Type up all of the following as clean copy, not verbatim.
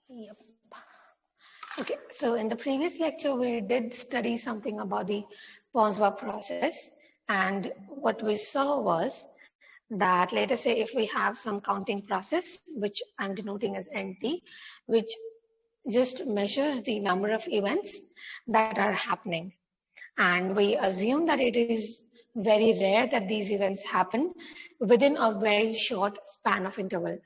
Yep. Okay, so in the previous lecture, we did study something about the Ponzwa process. And what we saw was that, let us say, if we have some counting process, which I'm denoting as NT, which just measures the number of events that are happening. And we assume that it is very rare that these events happen within a very short span of interval.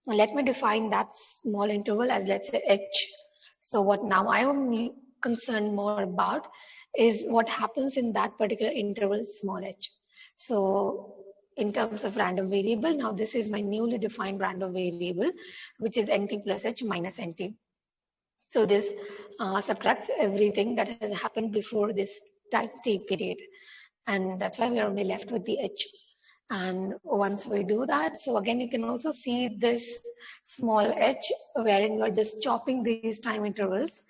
Let me define that small interval as, let's say, h. So what now I am concerned more about is what happens in that particular interval, small h. So in terms of random variable, now this is my newly defined random variable, which is nt plus h minus nt. So this subtracts everything that has happened before this time t period. And that's why we are only left with the h. And once we do that, so again, you can also see this small h wherein you are just chopping these time intervals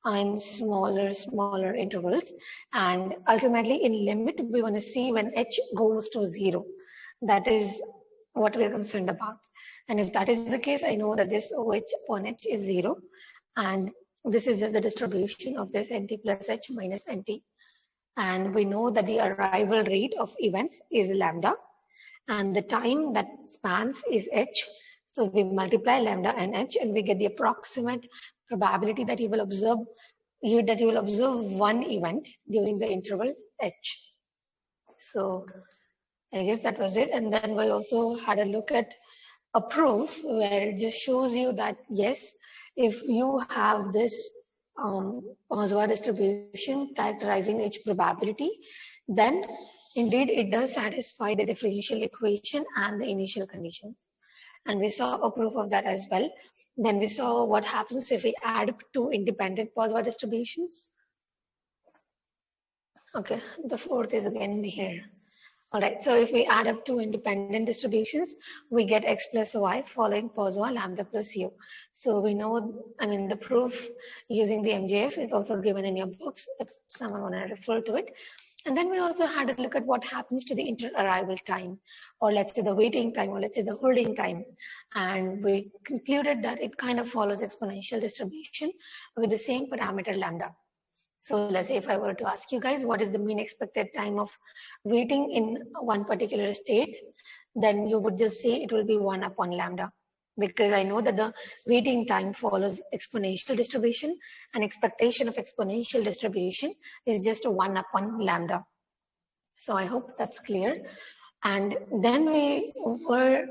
in smaller intervals. And ultimately in limit, we want to see when h goes to 0. That is what we're concerned about. And if that is the case, I know that this OH upon h is 0. And this is just the distribution of this nt plus h minus nt. And we know that the arrival rate of events is lambda. And the time that spans is h. So we multiply lambda and h, and we get the approximate probability that you will observe one event during the interval h. So I guess that was it. And then we also had a look at a proof where it just shows you that yes, if you have this Poisson distribution characterizing each probability, then indeed it does satisfy the differential equation and the initial conditions. And we saw a proof of that as well. Then we saw what happens if we add two independent Poisson distributions. Okay, the fourth is again here. All right, so if we add up two independent distributions, we get x plus y following Poisson lambda plus u. So we know, I mean, the proof using the MJF is also given in your books if someone want to refer to it. And then we also had a look at what happens to the inter-arrival time, or let's say the waiting time, or let's say the holding time. And we concluded that it kind of follows exponential distribution with the same parameter lambda. So let's say if I were to ask you guys, what is the mean expected time of waiting in one particular state, then you would just say it will be 1 upon lambda, because I know that the waiting time follows exponential distribution, and expectation of exponential distribution is just 1 upon lambda. So I hope that's clear. And then we were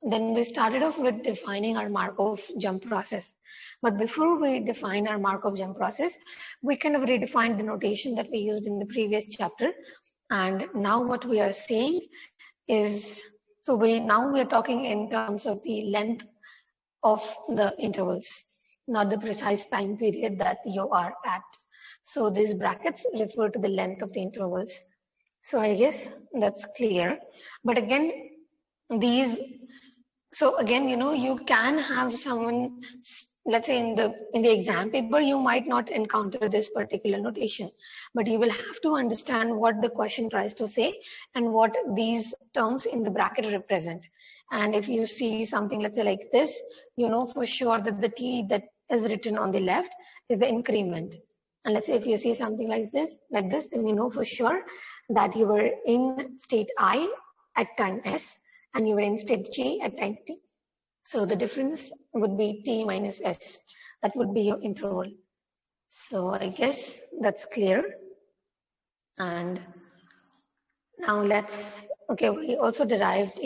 then we started off with defining our Markov jump process. But before we define our Markov jump process, we kind of redefined the notation that we used in the previous chapter. And now what we are saying is, so now we're talking in terms of the length of the intervals, not the precise time period that you are at. So these brackets refer to the length of the intervals. So I guess that's clear. But again, so again, you can have someone, let's say in the exam paper, you might not encounter this particular notation, but you will have to understand what the question tries to say and what these terms in the bracket represent. And if you see something, let's say like this, you know for sure that the t that is written on the left is the increment. And let's say if you see something like this, then you know for sure that you were in state I at time s, and you were in state j at time t. So the difference would be t minus s. That would be your interval. So I guess that's clear. And now okay, we also derived,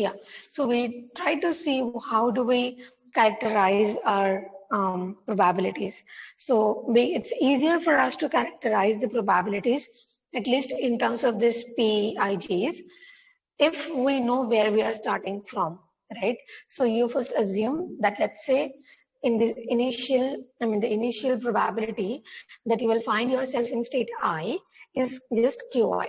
So we try to see how do we characterize our probabilities. So it's easier for us to characterize the probabilities, at least in terms of this PIJs, if we know where we are starting from, right? So you first assume that, let's say, in the initial probability that you will find yourself in state I is just QI.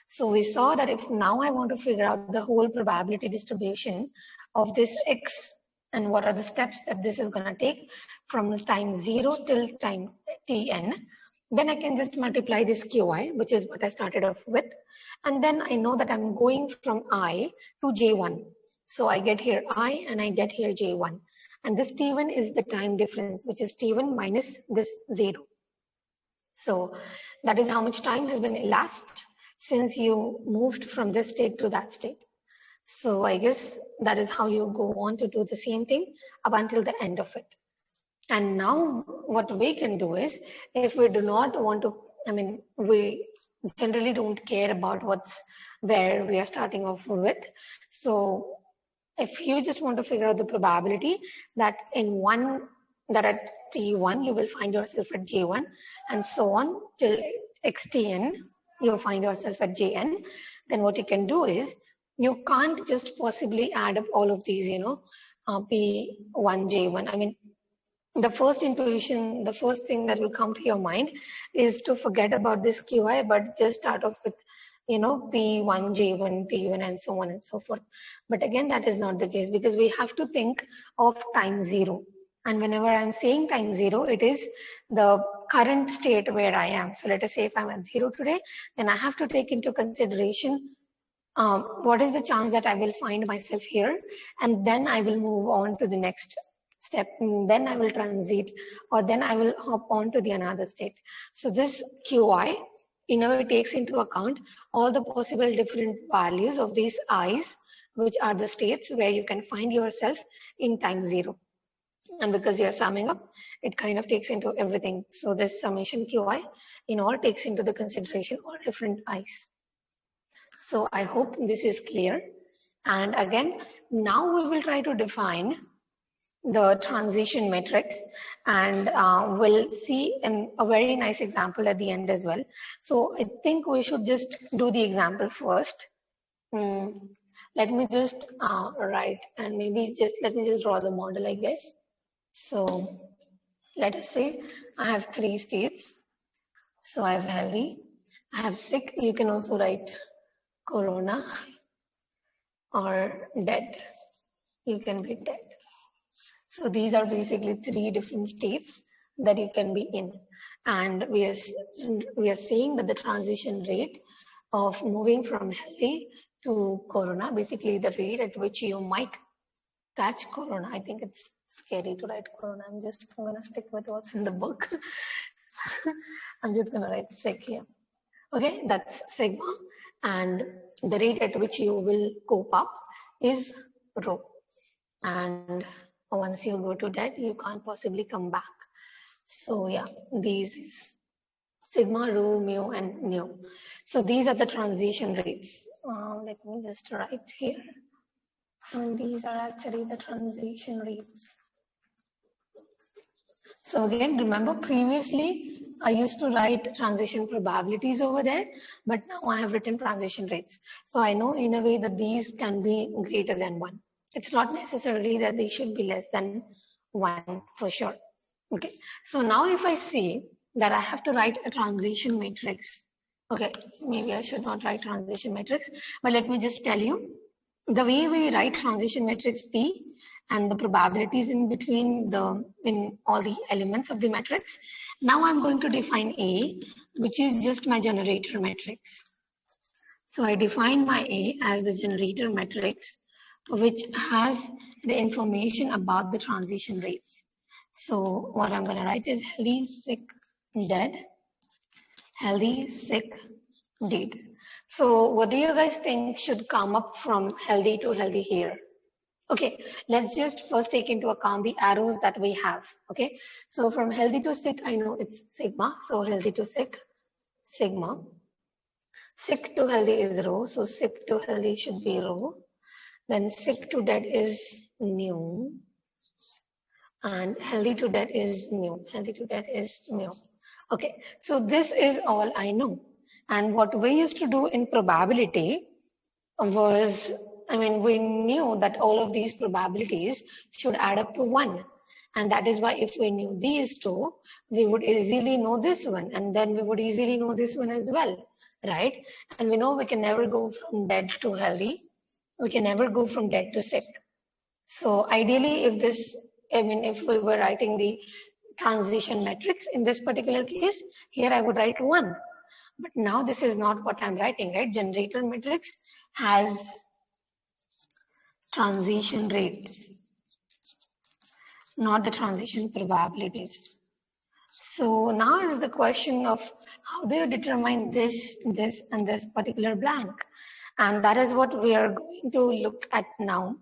So we saw that if now I want to figure out the whole probability distribution of this X and what are the steps that this is going to take from time 0 till time Tn, then I can just multiply this QI, which is what I started off with. And then I know that I'm going from I to J1. So I get here I and I get here J1. And this T1 is the time difference, which is T1 minus this 0. So that is how much time has been elapsed since you moved from this state to that state. So I guess that is how you go on to do the same thing up until the end of it. And now what we can do is, if we do not want to, we generally don't care about where we are starting off with. So if you just want to figure out the probability that that at T1, you will find yourself at J1 and so on till XTN, you'll find yourself at JN, then what you can do is, you can't just possibly add up all of these, P1, J1. The first intuition, the first thing that will come to your mind is to forget about this QI, but just start off with, P1, J1, T1, and so on and so forth. But again, that is not the case, because we have to think of time 0. And whenever I'm saying time 0, it is the current state where I am. So let us say if I'm at 0 today, then I have to take into consideration what is the chance that I will find myself here, and then I will move on to the next step, and then I will transit, or then I will hop on to the another state. So this QI, takes into account all the possible different values of these I's, which are the states where you can find yourself in time 0. And because you're summing up, it kind of takes into everything. So this summation QI takes into the consideration all different I's. So I hope this is clear. And again, now we will try to define the transition matrix, and we'll see a very nice example at the end as well. So I think we should just do the example first. Let me just write, and maybe let me just draw the model, I guess. So let us say I have 3 states. So I have healthy, I have sick. You can also write corona, or dead. You can be dead. So these are basically 3 different states that you can be in. And we are saying that the transition rate of moving from healthy to corona, basically the rate at which you might catch corona. I think it's scary to write corona. I'm going to stick with what's in the book. I'm just going to write sick here. Okay, that's sigma. And the rate at which you will cope up is rho. And once you go to dead, you can't possibly come back. So yeah, these is sigma, rho, mu, and nu. So these are the transition rates. Let me just write here. And these are actually the transition rates. So again, remember previously I used to write transition probabilities over there, but now I have written transition rates. So I know in a way that these can be greater than 1. It's not necessarily that they should be less than 1 for sure. Okay, so now if I see that I have to write a transition matrix, okay, maybe I should not write transition matrix, but let me just tell you the way we write transition matrix P and the probabilities in between in all the elements of the matrix. Now I'm going to define A, which is just my generator matrix. So I define my A as the generator matrix, which has the information about the transition rates. So what I'm going to write is healthy, sick, dead, healthy, sick, dead. So what do you guys think should come up from healthy to healthy here? Okay, let's just first take into account the arrows that we have. Okay, so from healthy to sick, I know it's sigma. So healthy to sick, sigma. Sick to healthy is rho. So sick to healthy should be rho. Then sick to dead is mu. And healthy to dead is mu. Healthy to dead is mu. Okay, so this is all I know. And what we used to do in probability was, we knew that all of these probabilities should add up to 1. And that is why if we knew these 2, we would easily know this one. And then we would easily know this one as well, right? And we know we can never go from dead to healthy. We can never go from dead to sick. So ideally, if we were writing the transition matrix in this particular case, here I would write 1. But now this is not what I'm writing, right? Generator matrix has transition rates. not the transition probabilities. So now is the question of how do you determine this, this, and this particular blank? And that is what we are going to look at now.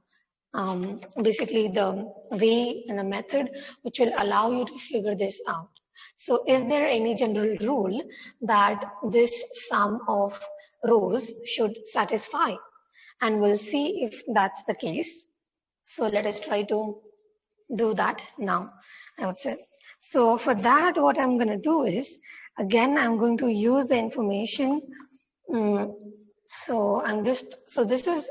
Basically the way and the method which will allow you to figure this out. So is there any general rule that this sum of rows should satisfy? And we'll see if that's the case. So let us try to do that now, I would say. So for that, what I'm going to do is, again, I'm going to use the information. So this is,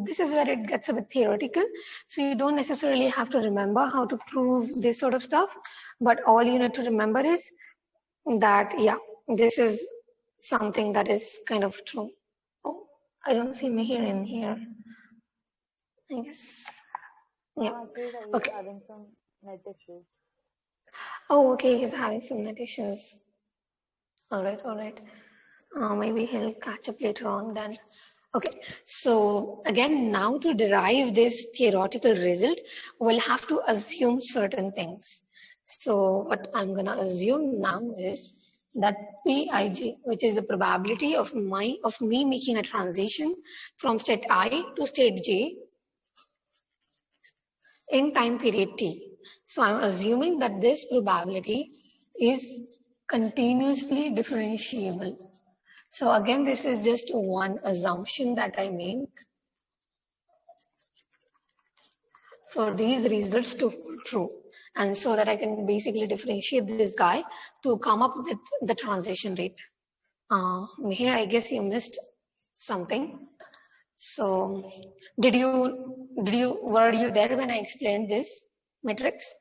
this is where it gets a bit theoretical. So you don't necessarily have to remember how to prove this sort of stuff, but all you need to remember is that, yeah, this is something that is kind of true. Oh, I don't see Mihir in here, I guess. Yeah. He's Okay. having some net issues. Oh, okay. He's having some net issues. All right. All right. Maybe he'll catch up later on then. Okay. So again, now to derive this theoretical result, we'll have to assume certain things. So what I'm going to assume now is that Pij, which is the probability of me making a transition from state I to state J in time period t. So I'm assuming that this probability is continuously differentiable. So again, this is just one assumption that I make for these results to hold true. And so that I can basically differentiate this guy to come up with the transition rate. Here, I guess you missed something. So were you there when I explained this matrix?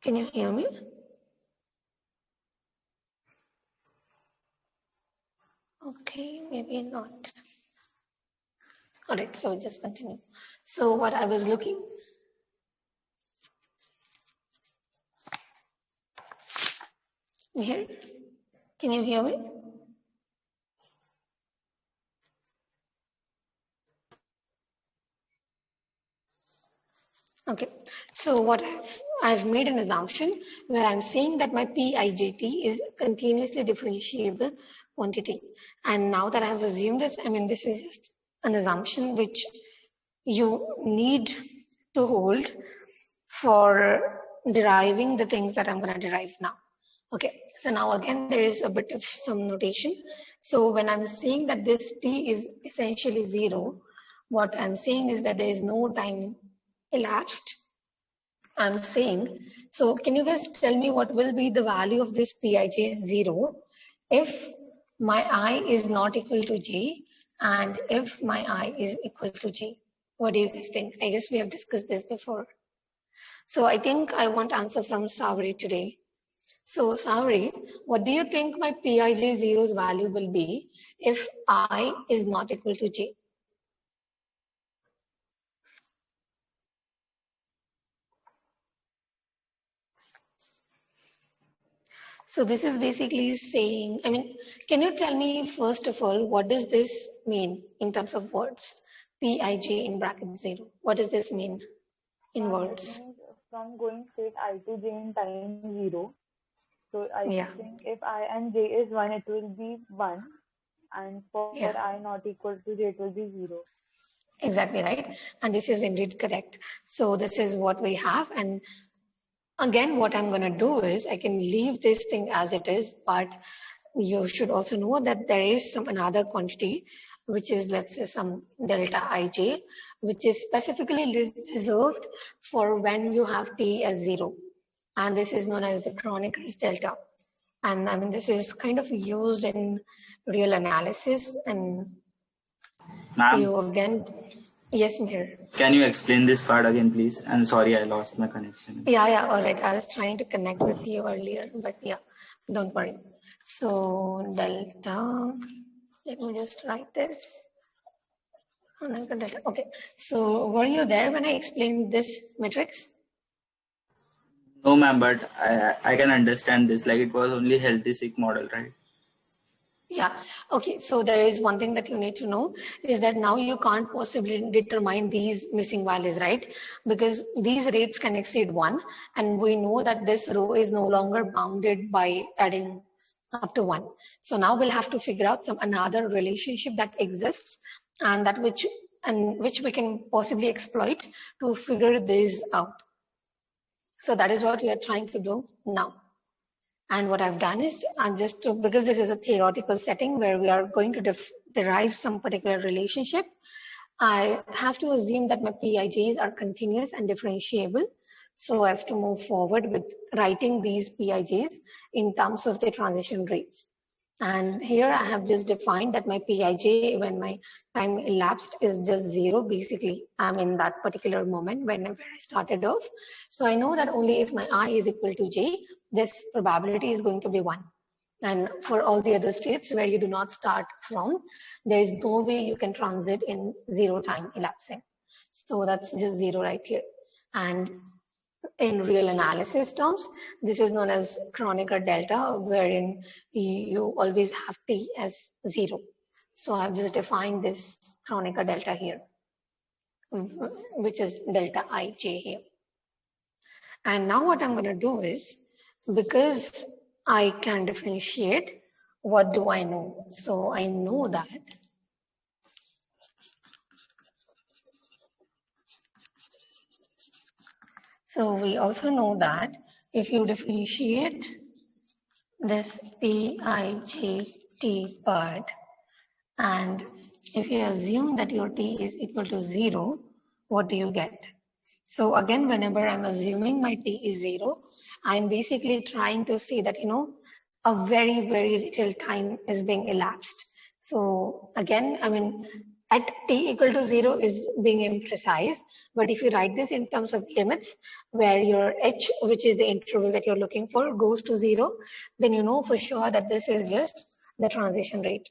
Can you hear me? Okay, maybe not. All right, so just continue. So what I was looking. Here, can you hear me? Okay, so what I've made an assumption where I'm saying that my Pijt is a continuously differentiable quantity. And now that I have assumed this, this is just an assumption which you need to hold for deriving the things that I'm going to derive now. Okay, so now again, there is a bit of some notation. So when I'm saying that this t is essentially 0, what I'm saying is that there is no time elapsed. I'm saying, so can you guys tell me what will be the value of this Pij 0 if my I is not equal to j and if my I is equal to j? What do you guys think? I guess we have discussed this before. So I think I want answer from Savri today. So Savri, what do you think my Pij 0's value will be if I is not equal to j? So this is basically saying, can you tell me first of all, what does this mean in terms of words? Pij in bracket 0. What does this mean in words? This means from going state I to j in time 0. So I think if I and j is 1, it will be 1. And for I not equal to j, it will be 0. Exactly right. And this is indeed correct. So this is what we have. And again, what I'm going to do is I can leave this thing as it is, but you should also know that there is some another quantity, which is, let's say, some delta ij, which is specifically reserved for when you have t as 0. And this is known as the chronic risk delta. And this is kind of used in real analysis. And you again, yes, Mihir. Can you explain this part again, please? I'm sorry, I lost my connection. Yeah, all right. I was trying to connect with you earlier, but yeah, don't worry. So delta, let me just write this. Okay, so were you there when I explained this matrix? No, ma'am, but I can understand this. Like it was only healthy sick model, right? Yeah. Okay. So there is one thing that you need to know is that now you can't possibly determine these missing values, right? Because these rates can exceed 1, and we know that this row is no longer bounded by adding up to 1. So now we'll have to figure out some another relationship that exists and which we can possibly exploit to figure this out. So that is what we are trying to do now. And what I've done is, because this is a theoretical setting where we are going to derive some particular relationship, I have to assume that my PIJs are continuous and differentiable so as to move forward with writing these PIJs in terms of the transition rates. And here I have just defined that my Pij when my time elapsed is just 0. Basically, I'm in that particular moment where I started off. So I know that only if my I is equal to j, this probability is going to be 1. And for all the other states where you do not start from, there is no way you can transit in 0 time elapsing. So that's just 0 right here. And in real analysis terms, this is known as Kronecker delta, wherein you always have t as 0. So I've just defined this Kronecker delta here, which is delta ij here. And now what I'm going to do is, because I can differentiate, what do I know? So I know that we also know that if you differentiate this Pij part, and if you assume that your t is equal to 0, what do you get? So again, whenever I'm assuming my t is 0, I'm basically trying to say that, a very, very little time is being elapsed. So again, I mean, at t equal to 0 is being imprecise, but if you write this in terms of limits, where your h, which is the interval that you're looking for, goes to 0, then you know for sure that this is just the transition rate.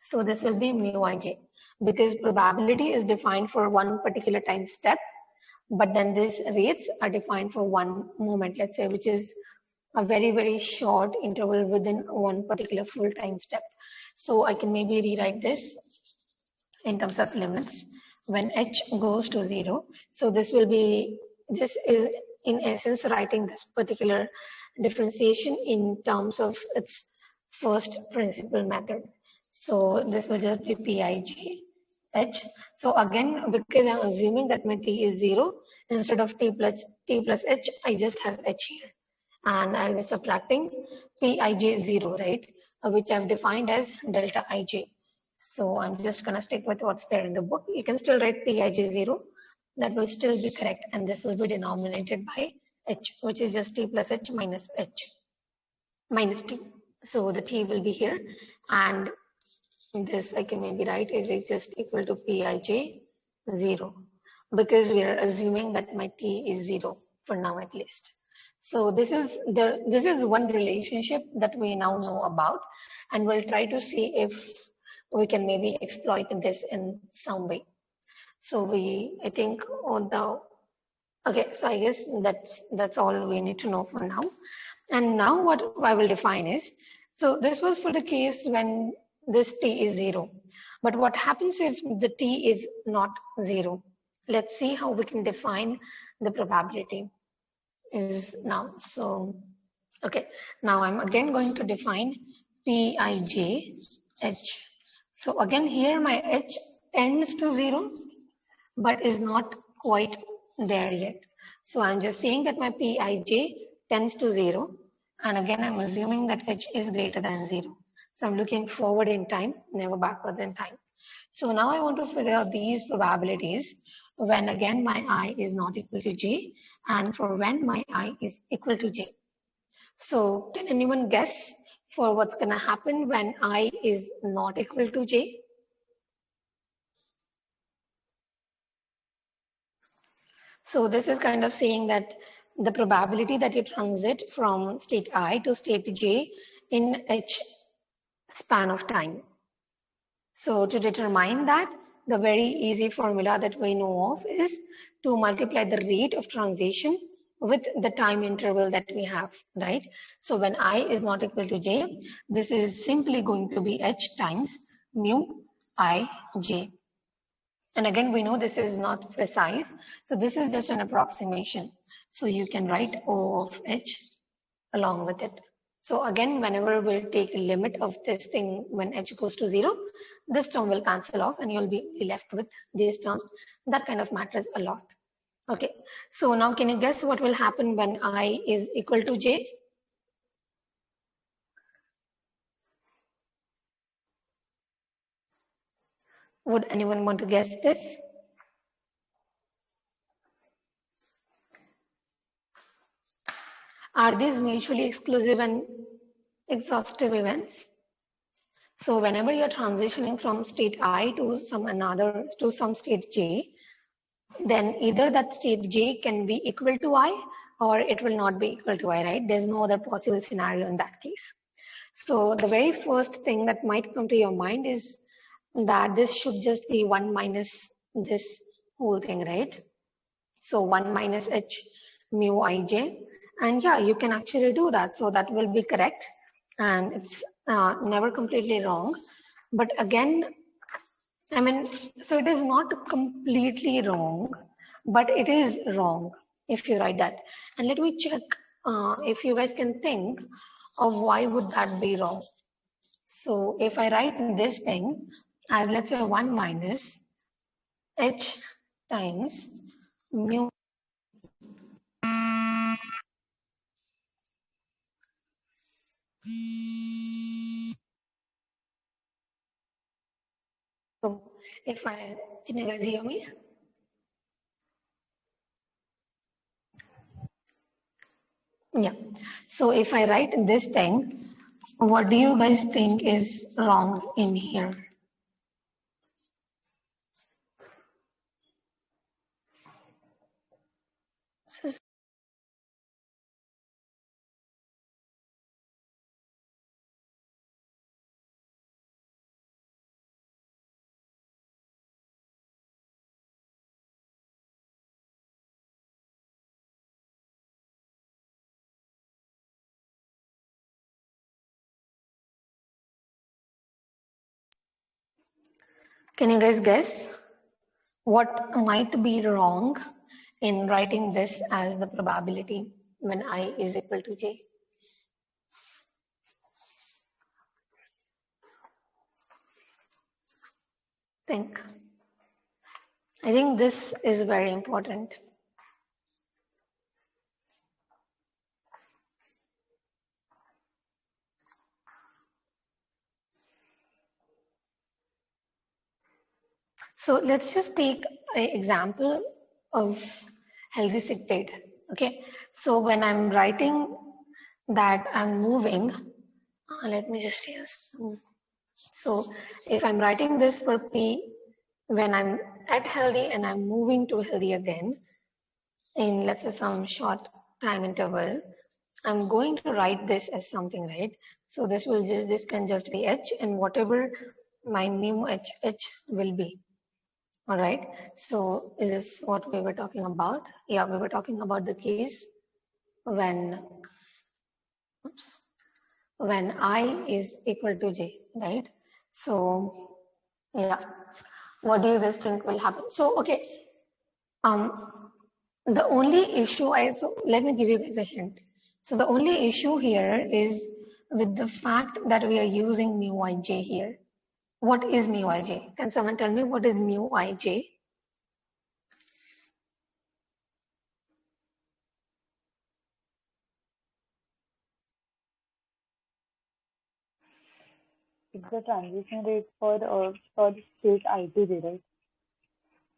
So this will be mu ij, because probability is defined for one particular time step, but then these rates are defined for one moment, let's say, which is a very, very short interval within one particular full time step. So I can maybe rewrite this in terms of limits when h goes to 0. So this is in essence writing this particular differentiation in terms of its first principle method. So this will just be Pij h. So again, because I'm assuming that my t is 0, instead of t plus h, I just have h here. And I'll be subtracting Pij 0, right? Which I've defined as delta ij. So I'm just going to stick with what's there in the book. You can still write Pij 0. That will still be correct. And this will be denominated by h, which is just t plus h minus t. So the t will be here. And this I can maybe write is it just equal to Pij 0, because we are assuming that my t is 0 for now at least. So this is one relationship that we now know about, and we'll try to see if we can maybe exploit this in some way. So I think okay, so I guess that's all we need to know for now. And now what I will define is, so this was for the case when this t is 0. But what happens if the t is not 0? Let's see how we can define the probability is now. So, okay, now I'm again going to define Pij h. So again here my h tends to 0, but is not quite there yet. So I'm just saying that my Pij tends to 0. And again, I'm assuming that h is greater than 0. So I'm looking forward in time, never backwards in time. So now I want to figure out these probabilities when again my I is not equal to j, and for when my I is equal to j. So can anyone guess for what's going to happen when I is not equal to j? So this is kind of saying that the probability that you transit from state I to state j in h span of time. So to determine that, the very easy formula that we know of is to multiply the rate of transition with the time interval that we have, right? So when I is not equal to j, this is simply going to be h times mu I j. And again, we know this is not precise, so this is just an approximation. So you can write O of h along with it. So again, whenever we'll take a limit of this thing when h goes to 0, this term will cancel off and you'll be left with this term. That kind of matters a lot. Okay, so now can you guess what will happen when I is equal to j? Would anyone want to guess this? Are these mutually exclusive and exhaustive events? So whenever you're transitioning from state I to some state j, then either that state j can be equal to I or it will not be equal to I, right? There's no other possible scenario in that case. So the very first thing that might come to your mind is that this should just be 1 minus this whole thing, right? So 1 minus h mu ij. And yeah, you can actually do that. So that will be correct. And it's never completely wrong. But again, I mean, so it is not completely wrong, but it is wrong if you write that. And let me check if you guys can think of why would that be wrong. So if I write this thing as, let's say, 1 minus h times mu. So if I, can you guys hear me? Yeah. So if I write this thing, what do you guys think is wrong in here? Can you guys guess what might be wrong in writing this as the probability when I is equal to j? Think. I think this is very important. So let's just take an example of healthy sick date. Okay. So when I'm writing that I'm moving, let me just use. So if I'm writing this for P when I'm at healthy and I'm moving to healthy again in, let's say, some short time interval, I'm going to write this as something, right? So this can just be H and whatever my mu H will be. All right. So is this what we were talking about? Yeah, we were talking about the case when, oops, when I is equal to J, right? So yeah, what do you guys think will happen? So, okay, the only issue so let me give you guys a hint. So the only issue here is with the fact that we are using mu ij here. What is mu ij? Can someone tell me what is mu ij? It's the transition rate for state I to J, right?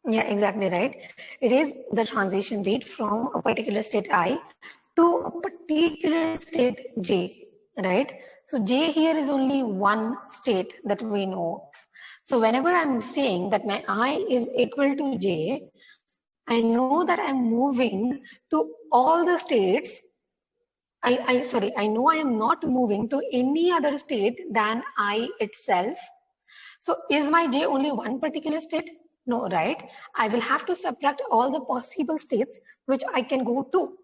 Yeah, exactly right. It is the transition rate from a particular state I to a particular state J, right? So J here is only one state that we know. So whenever I'm saying that my I is equal to J, I know that I'm moving to all the states. I know I am not moving to any other state than I itself. So is my J only one particular state? No, right? I will have to subtract all the possible states which I can go to.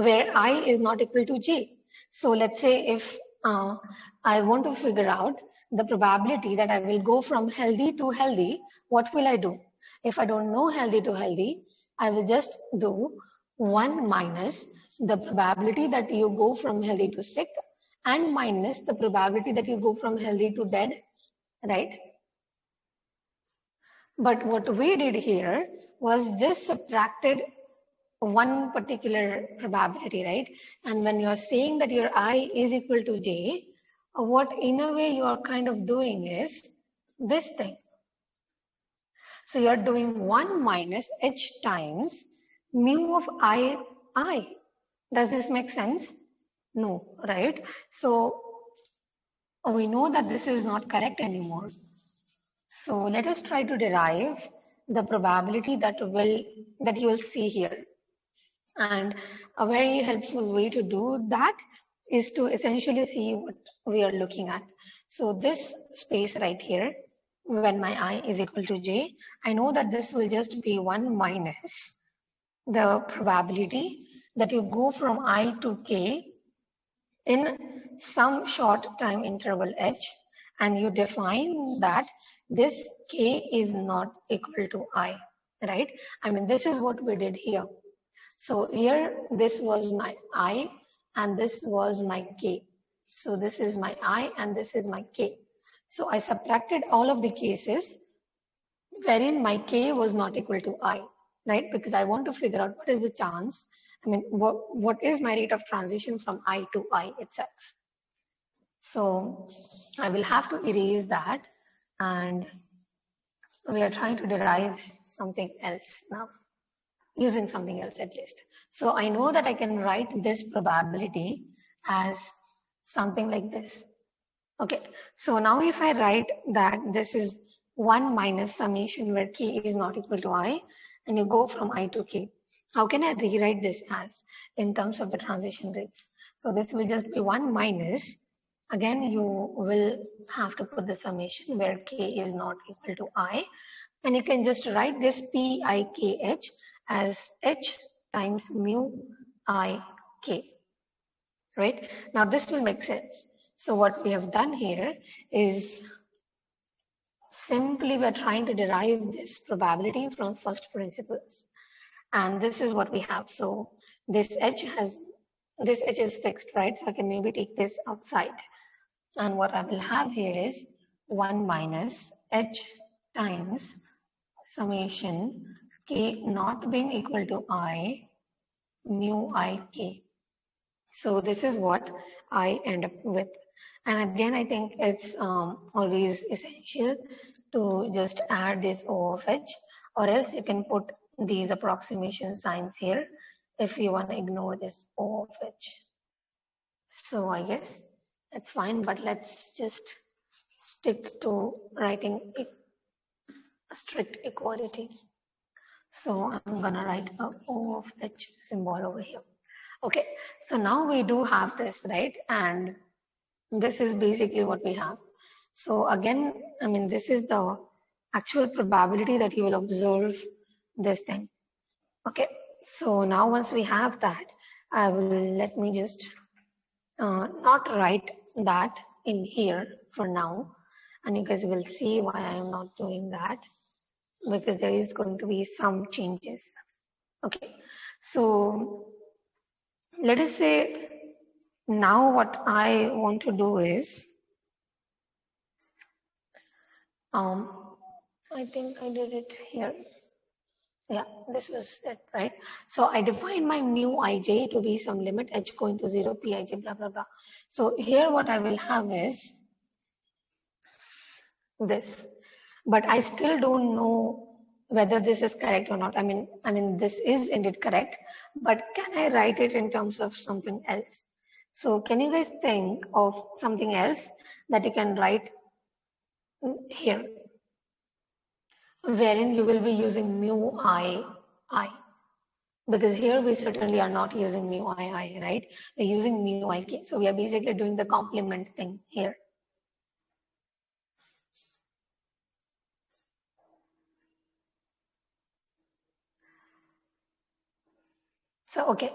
where I is not equal to j. So let's say if I want to figure out the probability that I will go from healthy to healthy, what will I do? If I don't know healthy to healthy, I will just do 1 minus the probability that you go from healthy to sick and minus the probability that you go from healthy to dead, right? But what we did here was just subtracted one particular probability, right? And when you're saying that your I is equal to j, what in a way you are kind of doing is this thing. So you're doing 1 minus h times mu of I. Does this make sense? No, right? So we know that this is not correct anymore. So let us try to derive the probability that you will see here. And a very helpful way to do that is to essentially see what we are looking at. So this space right here, when my I is equal to j, I know that this will just be 1 minus the probability that you go from I to k in some short time interval h, and you define that this k is not equal to I, right? I mean, this is what we did here. So here, this was my I and this was my K. So this is my I and this is my K. So I subtracted all of the cases wherein my K was not equal to I, right? Because I want to figure out what is the chance. I mean, what is my rate of transition from I to I itself? So I will have to erase that, and we are trying to derive something else now, using something else at least. So I know that I can write this probability as something like this. Okay, so now if I write that this is 1 minus summation where k is not equal to I, and you go from I to k, how can I rewrite this as in terms of the transition rates? So this will just be 1 minus, again you will have to put the summation where k is not equal to I, and you can just write this PIKH as H times mu IK, right? Now this will make sense. So what we have done here is simply we're trying to derive this probability from first principles. And this is what we have. So this H is fixed, right? So I can maybe take this outside. And what I will have here is 1 minus H times summation k not being equal to I mu I k. So this is what I end up with. And again, I think it's always essential to just add this O of H, or else you can put these approximation signs here if you want to ignore this O of H. So I guess that's fine, but let's just stick to writing a strict equality. So I'm gonna write a O of H symbol over here. Okay, so now we do have this, right? And this is basically what we have. So again, I mean, this is the actual probability that you will observe this thing. Okay, so now once we have that, I will let me just not write that in here for now. And you guys will see why I am not doing that, because there is going to be some changes. Okay, so let us say now what I want to do is, I think I did it here. Yeah, this was it, right? So I defined my mu ij to be some limit h going to 0, pij, blah, blah, blah. So here what I will have is this, but I still don't know whether this is correct or not. I mean, this is indeed correct, but can I write it in terms of something else? So can you guys think of something else that you can write here, wherein you will be using mu I? Because here we certainly are not using mu I, right? We're using mu ik. So we are basically doing the complement thing here. So, okay,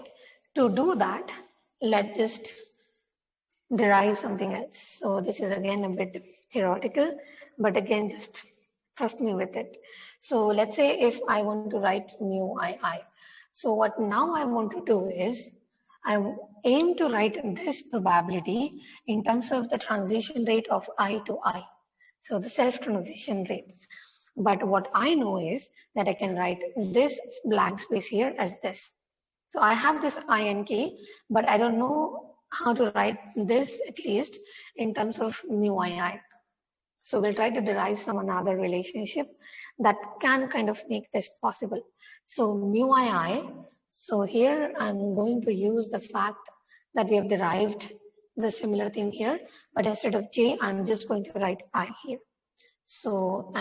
to do that, let's just derive something else. So this is again a bit theoretical, but again, just trust me with it. So let's say if I want to write mu I. So what now I want to do is I aim to write this probability in terms of the transition rate of I to I. So the self transition rate. But what I know is that I can write this blank space here as this. So I have this I and k, but I don't know how to write this at least in terms of mu I. So we'll try to derive some another relationship that can kind of make this possible. So mu I, so here I'm going to use the fact that we have derived the similar thing here, but instead of j, I'm just going to write I here. So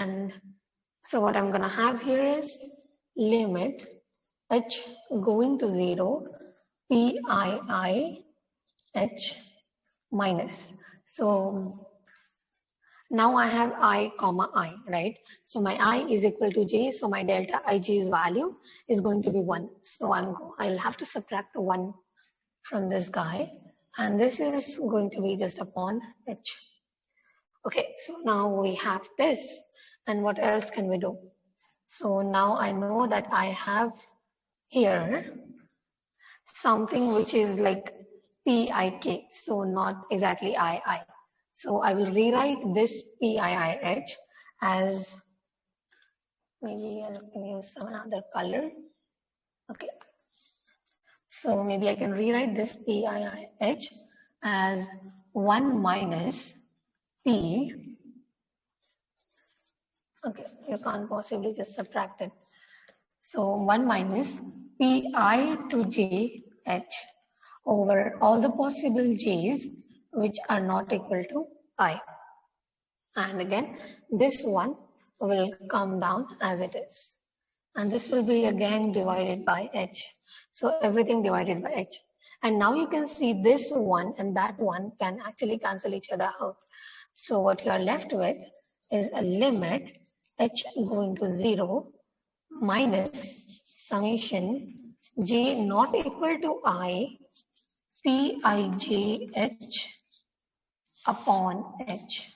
what I'm gonna have here is limit h going to 0, pii h minus. So now I have I comma I, right? So my I is equal to j, so my delta ij's value is going to be 1. So I'll have to subtract 1 from this guy, and this is going to be just upon h. Okay, so now we have this, and what else can we do? So now I know that I have here something which is like PIK, so not exactly II. So I will rewrite this PIIH as, maybe I can use some other color. Okay, so maybe I can rewrite this PIIH as 1 minus P. Okay, you can't possibly just subtract it. So 1 minus Pi to j h over all the possible j's which are not equal to I. And again, this one will come down as it is. And this will be again divided by h. So everything divided by h. And now you can see this one and that one can actually cancel each other out. So what you are left with is a limit h going to 0 minus summation j not equal to I Pij upon h.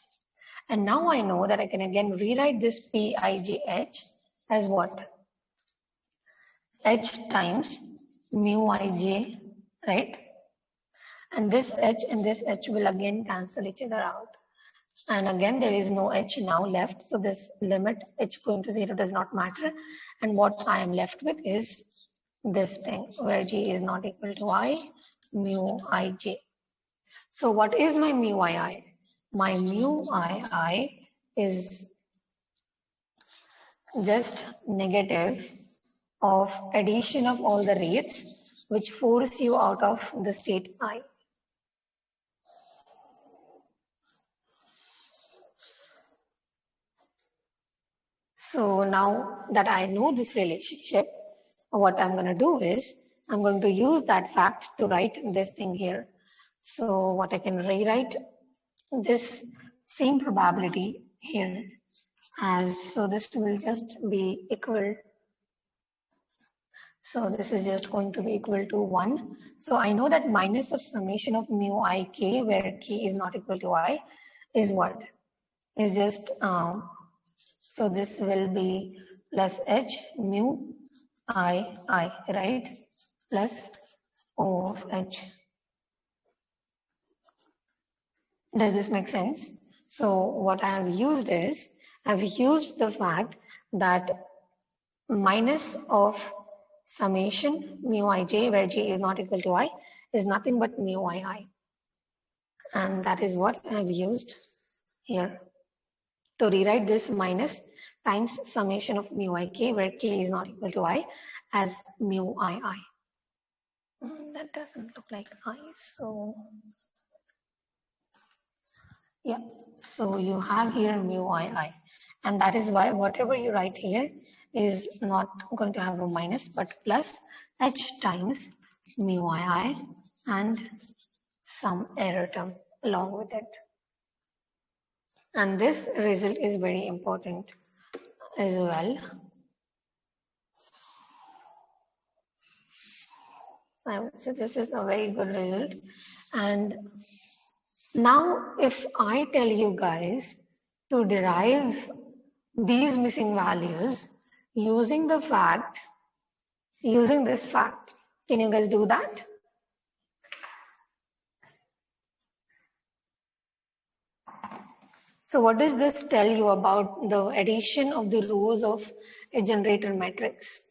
And now I know that I can again rewrite this Pij as what? H times mu ij, right? And this h will again cancel each other out. And again, there is no h now left. So this limit h going to 0 does not matter. And what I am left with is this thing where j is not equal to I, mu ij. So what is my mu ii? My mu ii is just negative of addition of all the rates which force you out of the state I. So now that I know this relationship, what I'm going to do is I'm going to use that fact to write this thing here. So what I can rewrite this same probability here as, so this will just be equal. So this is just going to be equal to 1. So I know that minus of summation of mu I k, where k is not equal to I, is what? Is just, so this will be plus h mu I, right? Plus O of h. Does this make sense? So what I have used is, I've used the fact that minus of summation mu ij, where j is not equal to I, is nothing but mu ii. And that is what I've used here to rewrite this minus times summation of mu ik, where k is not equal to I, as mu ii. That doesn't look like I, so yeah. So you have here mu ii, and that is why whatever you write here is not going to have a minus, but plus h times mu ii and some error term along with it. And this result is very important as well. I would say this is a very good result. And now if I tell you guys to derive these missing values using this fact, can you guys do that? So what does this tell you about the addition of the rows of a generator matrix?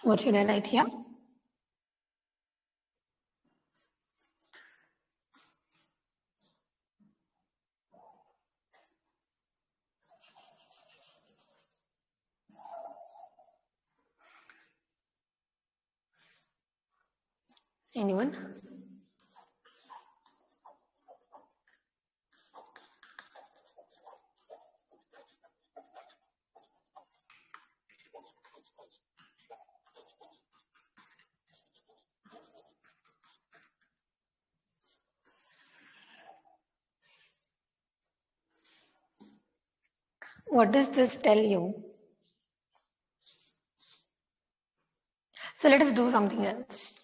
What should I write here? Anyone? What does this tell you? So let us do something else.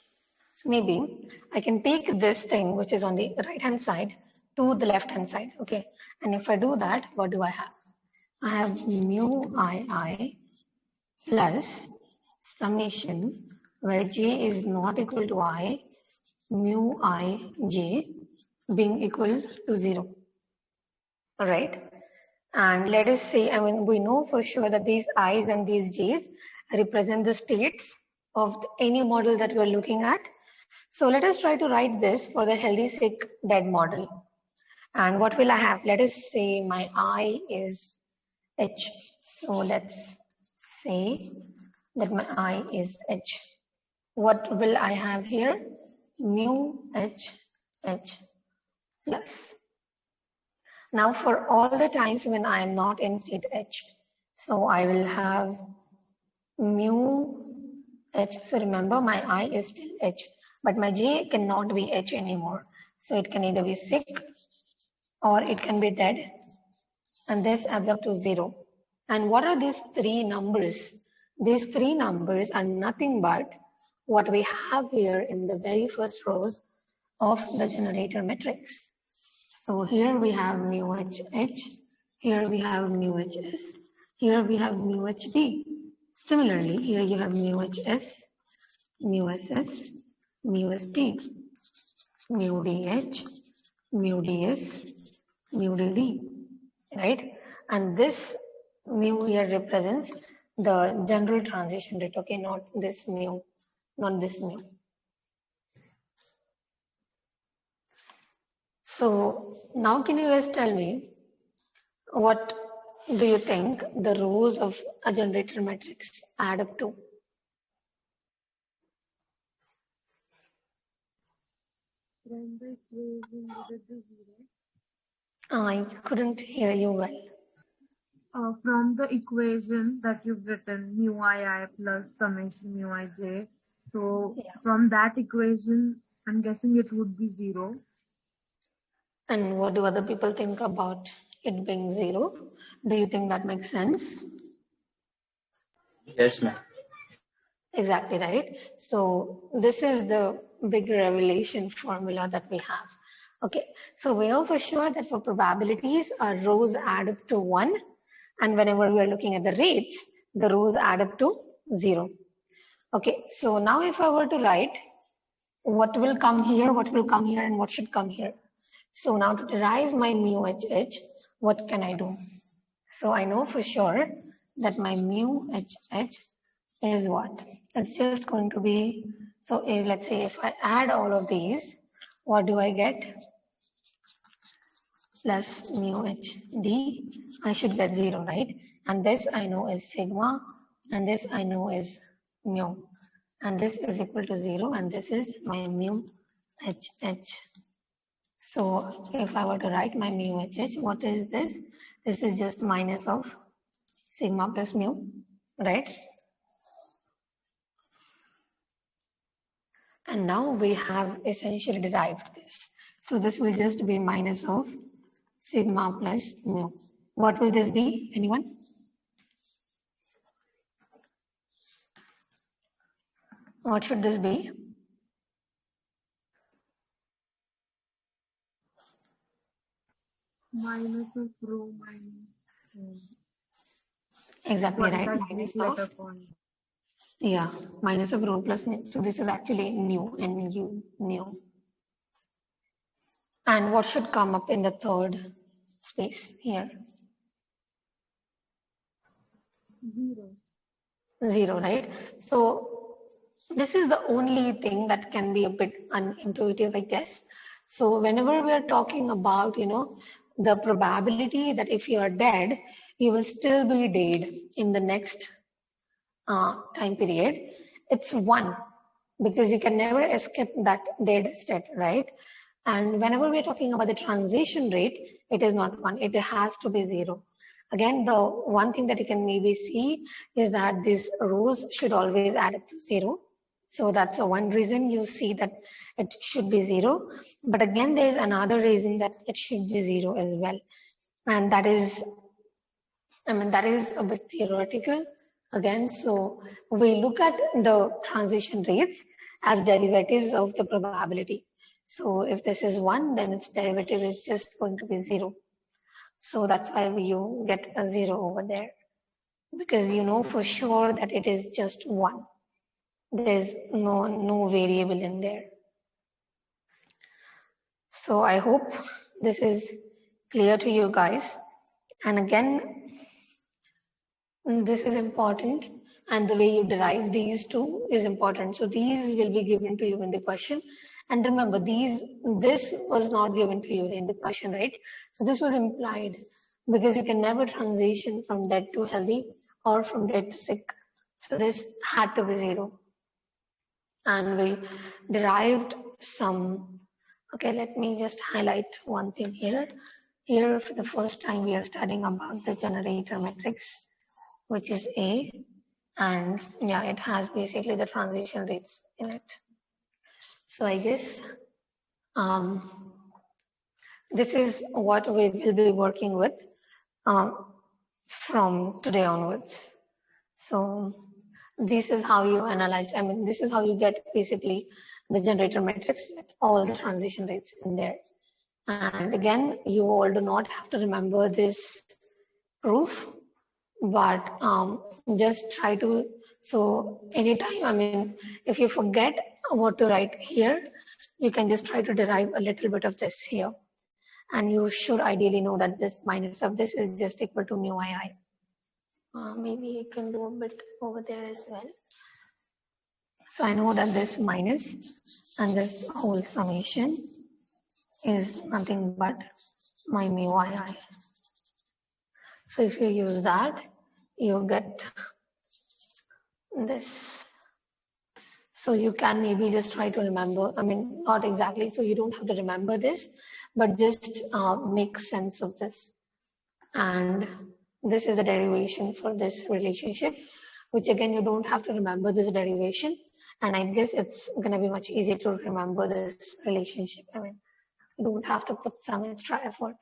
So maybe I can take this thing which is on the right hand side to the left hand side. Okay. And if I do that, what do I have? I have mu I plus summation where j is not equal to I, mu I j being equal to 0. All right. And let us say, I mean, we know for sure that these i's and these j's represent the states of any model that we're looking at. So let us try to write this for the healthy, sick, dead model. And what will I have? Let us say my I is H. So let's say that my I is H. What will I have here? Mu H plus. Now for all the times when I am not in state H, so I will have mu H. So remember my I is still H, but my J cannot be H anymore. So it can either be sick or it can be dead, and this adds up to 0. And what are these three numbers? These three numbers are nothing but what we have here in the very first rows of the generator matrix. So here we have mu HH, here we have mu HS, here we have mu HB. Similarly, here you have mu HS, mu SS, mu ST, mu DH, mu DS, mu DD, right? And this mu here represents the general transition rate, okay, not this mu, not this mu. So now can you guys tell me, what do you think the rows of a generator matrix add up to? From the equation, would it be 0? I couldn't hear you well. From the equation that you've written, mu I plus summation mu ij. So from that equation, I'm guessing it would be 0. And what do other people think about it being 0? Do you think that makes sense? Yes, ma'am. Exactly right. So this is the big revelation formula that we have. Okay, so we know for sure that for probabilities, our rows add up to 1. And whenever we are looking at the rates, the rows add up to 0. Okay, so now if I were to write what will come here, what will come here, and what should come here. So now to derive my mu HH, what can I do? So I know for sure that my mu HH is what? It's just going to be, so let's say if I add all of these, what do I get? Plus mu HD, I should get 0, right? And this I know is sigma, and this I know is mu. And this is equal to 0, and this is my mu HH. So if I were to write my mu HH, what is this? This is just minus of sigma plus mu, right? And now we have essentially derived this. So this will just be minus of sigma plus mu. What will this be? Anyone? What should this be? Minus of rho minus Exactly one right. plus this Minus letter of, point. yeah, minus of rho plus nu. So this is actually nu, nu, nu. And what should come up in the third space here? 0. 0, right? So this is the only thing that can be a bit unintuitive, I guess. So whenever we are talking about, the probability that if you are dead, you will still be dead in the next time period, it's 1, because you can never escape that dead state, right? And whenever we're talking about the transition rate, it is not 1, it has to be 0. Again, the one thing that you can maybe see is that these rows should always add up to 0. So that's the one reason you see that it should be 0. But again, there is another reason that it should be 0 as well. And that is, that is a bit theoretical again. So we look at the transition rates as derivatives of the probability. So if this is 1, then its derivative is just going to be 0. So that's why you get a 0 over there, because you know for sure that it is just 1. There's no variable in there. So I hope this is clear to you guys. And again, this is important, and the way you derive these two is important. So these will be given to you in the question. And remember, this was not given to you in the question, right? So this was implied, because you can never transition from dead to healthy or from dead to sick. So this had to be 0. And we derived some. Okay, let me just highlight one thing here. Here, for the first time, we are studying about the generator matrix, which is A, and yeah, it has basically the transition rates in it. So I guess this is what we will be working with from today onwards. So this is how you analyze, this is how you get basically the generator matrix with all the transition rates in there. And again, you all do not have to remember this proof, but just try to, so anytime, if you forget what to write here, you can just try to derive a little bit of this here. And you should ideally know that this minus of this is just equal to mu I. Maybe you can do a bit over there as well. So I know that this minus and this whole summation is nothing but my mu I. So if you use that, you get this. So you can maybe just try to remember, not exactly, so you don't have to remember this, but just make sense of this. And this is the derivation for this relationship, which again, you don't have to remember this derivation. And I guess it's going to be much easier to remember this relationship. You don't have to put some extra effort.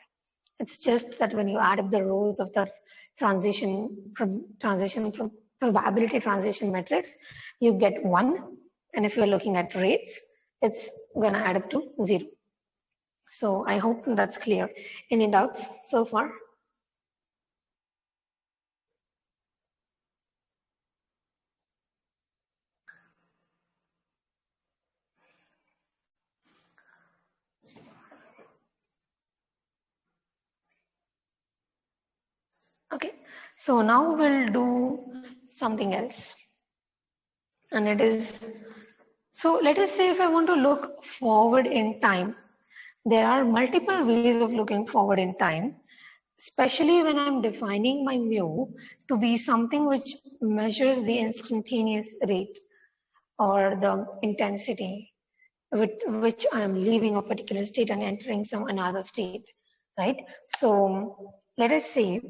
It's just that when you add up the rows of the probability transition matrix, you get 1. And if you're looking at rates, it's going to add up to 0. So I hope that's clear. Any doubts so far? Okay, so now we'll do something else. And it is, so let us say if I want to look forward in time, there are multiple ways of looking forward in time, especially when I'm defining my mu to be something which measures the instantaneous rate or the intensity. with which I am leaving a particular state and entering some another state, right? So let us say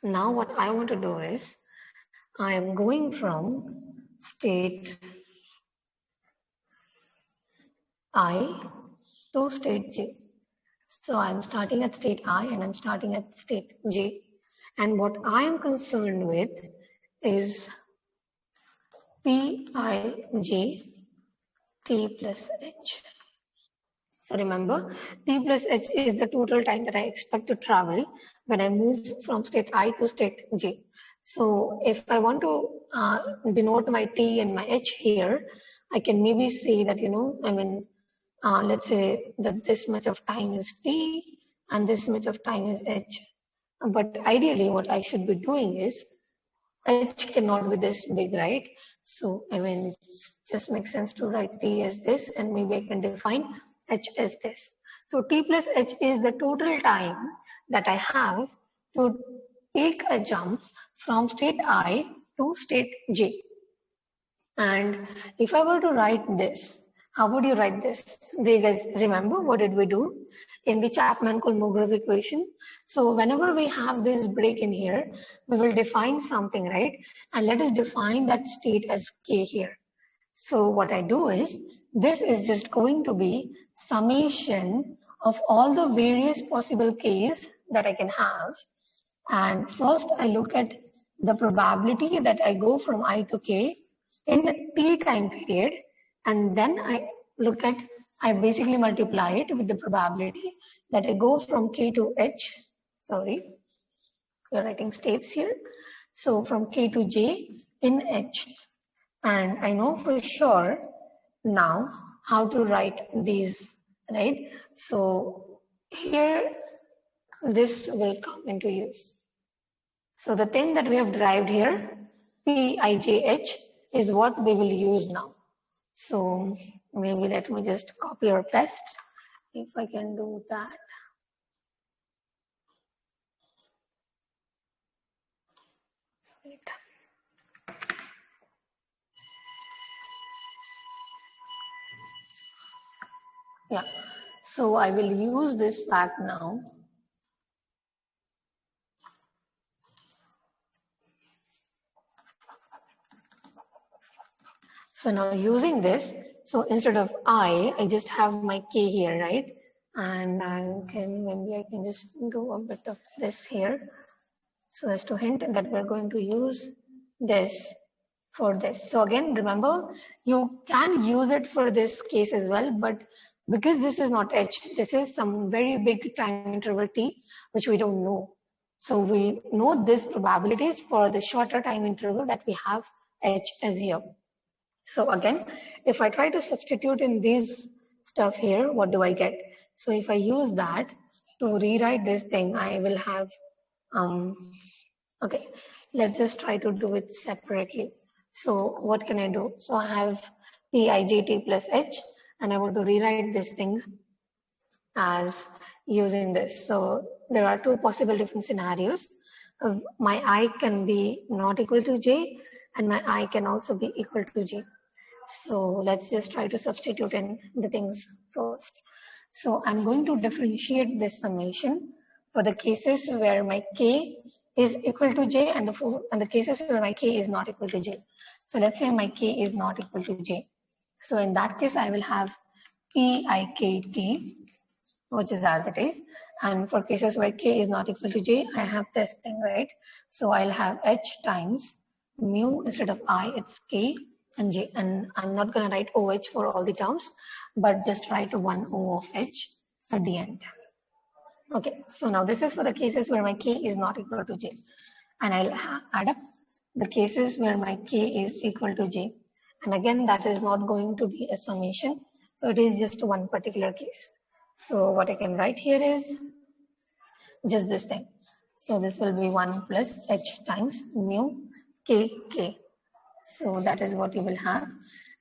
now what I want to do is I am going from state I to state J. So I'm starting at state I and I'm starting at state J. And what I am concerned with is Pij T plus H. So remember, T plus H is the total time that I expect to travel when I move from state I to state J. So if I want to denote my T and my H here, I can maybe say that, let's say that this much of time is T and this much of time is H. But ideally, what I should be doing is H cannot be this big, right? So, it just makes sense to write T as this, and maybe I can define H as this. So, T plus H is the total time that I have to take a jump from state I to state J. And if I were to write this, how would you write this? Do you guys remember what did we do in the Chapman-Kolmogorov equation? So whenever we have this break in here, we will define something, right? And let us define that state as K here. So what I do is, this is just going to be summation of all the various possible Ks that I can have. And first I look at the probability that I go from I to K in the T time period. And then I basically multiply it with the probability that I go from K to H. Sorry, we're writing states here. So from K to J in H. And I know for sure now how to write these, right? So here, this will come into use. So the thing that we have derived here, Pijh, is what we will use now. So maybe let me just copy or paste if I can do that. Wait. Yeah, so I will use this fact now. So now using this, so instead of I just have my K here, right? And maybe I can just do a bit of this here. So as to hint that we're going to use this for this. So again, remember, you can use it for this case as well, but because this is not H, this is some very big time interval T, which we don't know. So we know this probabilities for the shorter time interval that we have H as here. So again, if I try to substitute in these stuff here, what do I get? So if I use that to rewrite this thing, I will have, okay, let's just try to do it separately. So what can I do? So I have Pijt plus H, and I want to rewrite this thing as using this. So there are two possible different scenarios. My I can be not equal to J, and my I can also be equal to J. So let's just try to substitute in the things first. So I'm going to differentiate this summation for the cases where my K is equal to J and the cases where my K is not equal to J. So let's say my K is not equal to J. So in that case, I will have Pikt, which is as it is. And for cases where K is not equal to J, I have this thing, right? So I'll have H times mu instead of I, it's K and J. And I'm not going to write OH for all the terms, but just write one O of H at the end. Okay, so now this is for the cases where my K is not equal to J. And I'll add up the cases where my K is equal to J. And again, that is not going to be a summation. So it is just one particular case. So what I can write here is just this thing. So this will be 1 plus H times mu K. So that is what you will have.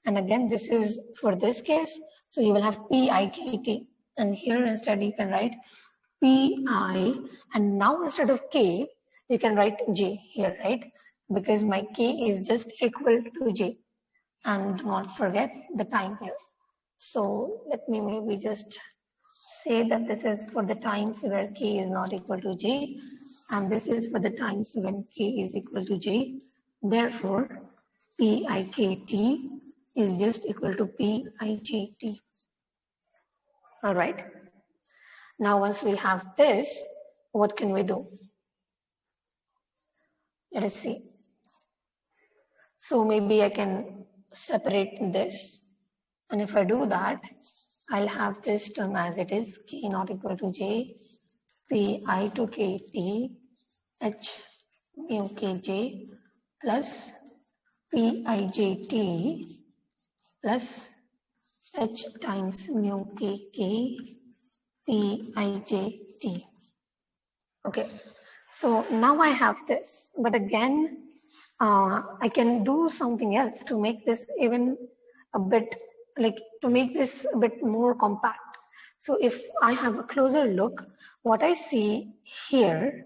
And again, this is for this case. So you will have Pikt. And here instead you can write Pi. And now instead of K, you can write J here, right? Because my K is just equal to J. And do not forget the time here. So let me maybe just say that this is for the times where k is not equal to j, and this is for the times when k is equal to j. Therefore, pikt is just equal to pijt. All right. Now, once we have this, what can we do? Let us see. So maybe I can separate this. And if I do that, I'll have this term as it is, k not equal to j, pi to kt, h mu kj plus pijt plus h times mu kk pijt. Okay, so now I have this, but again, I can do something else to make this even a bit, like to make this a bit more compact. So if I have a closer look, what I see here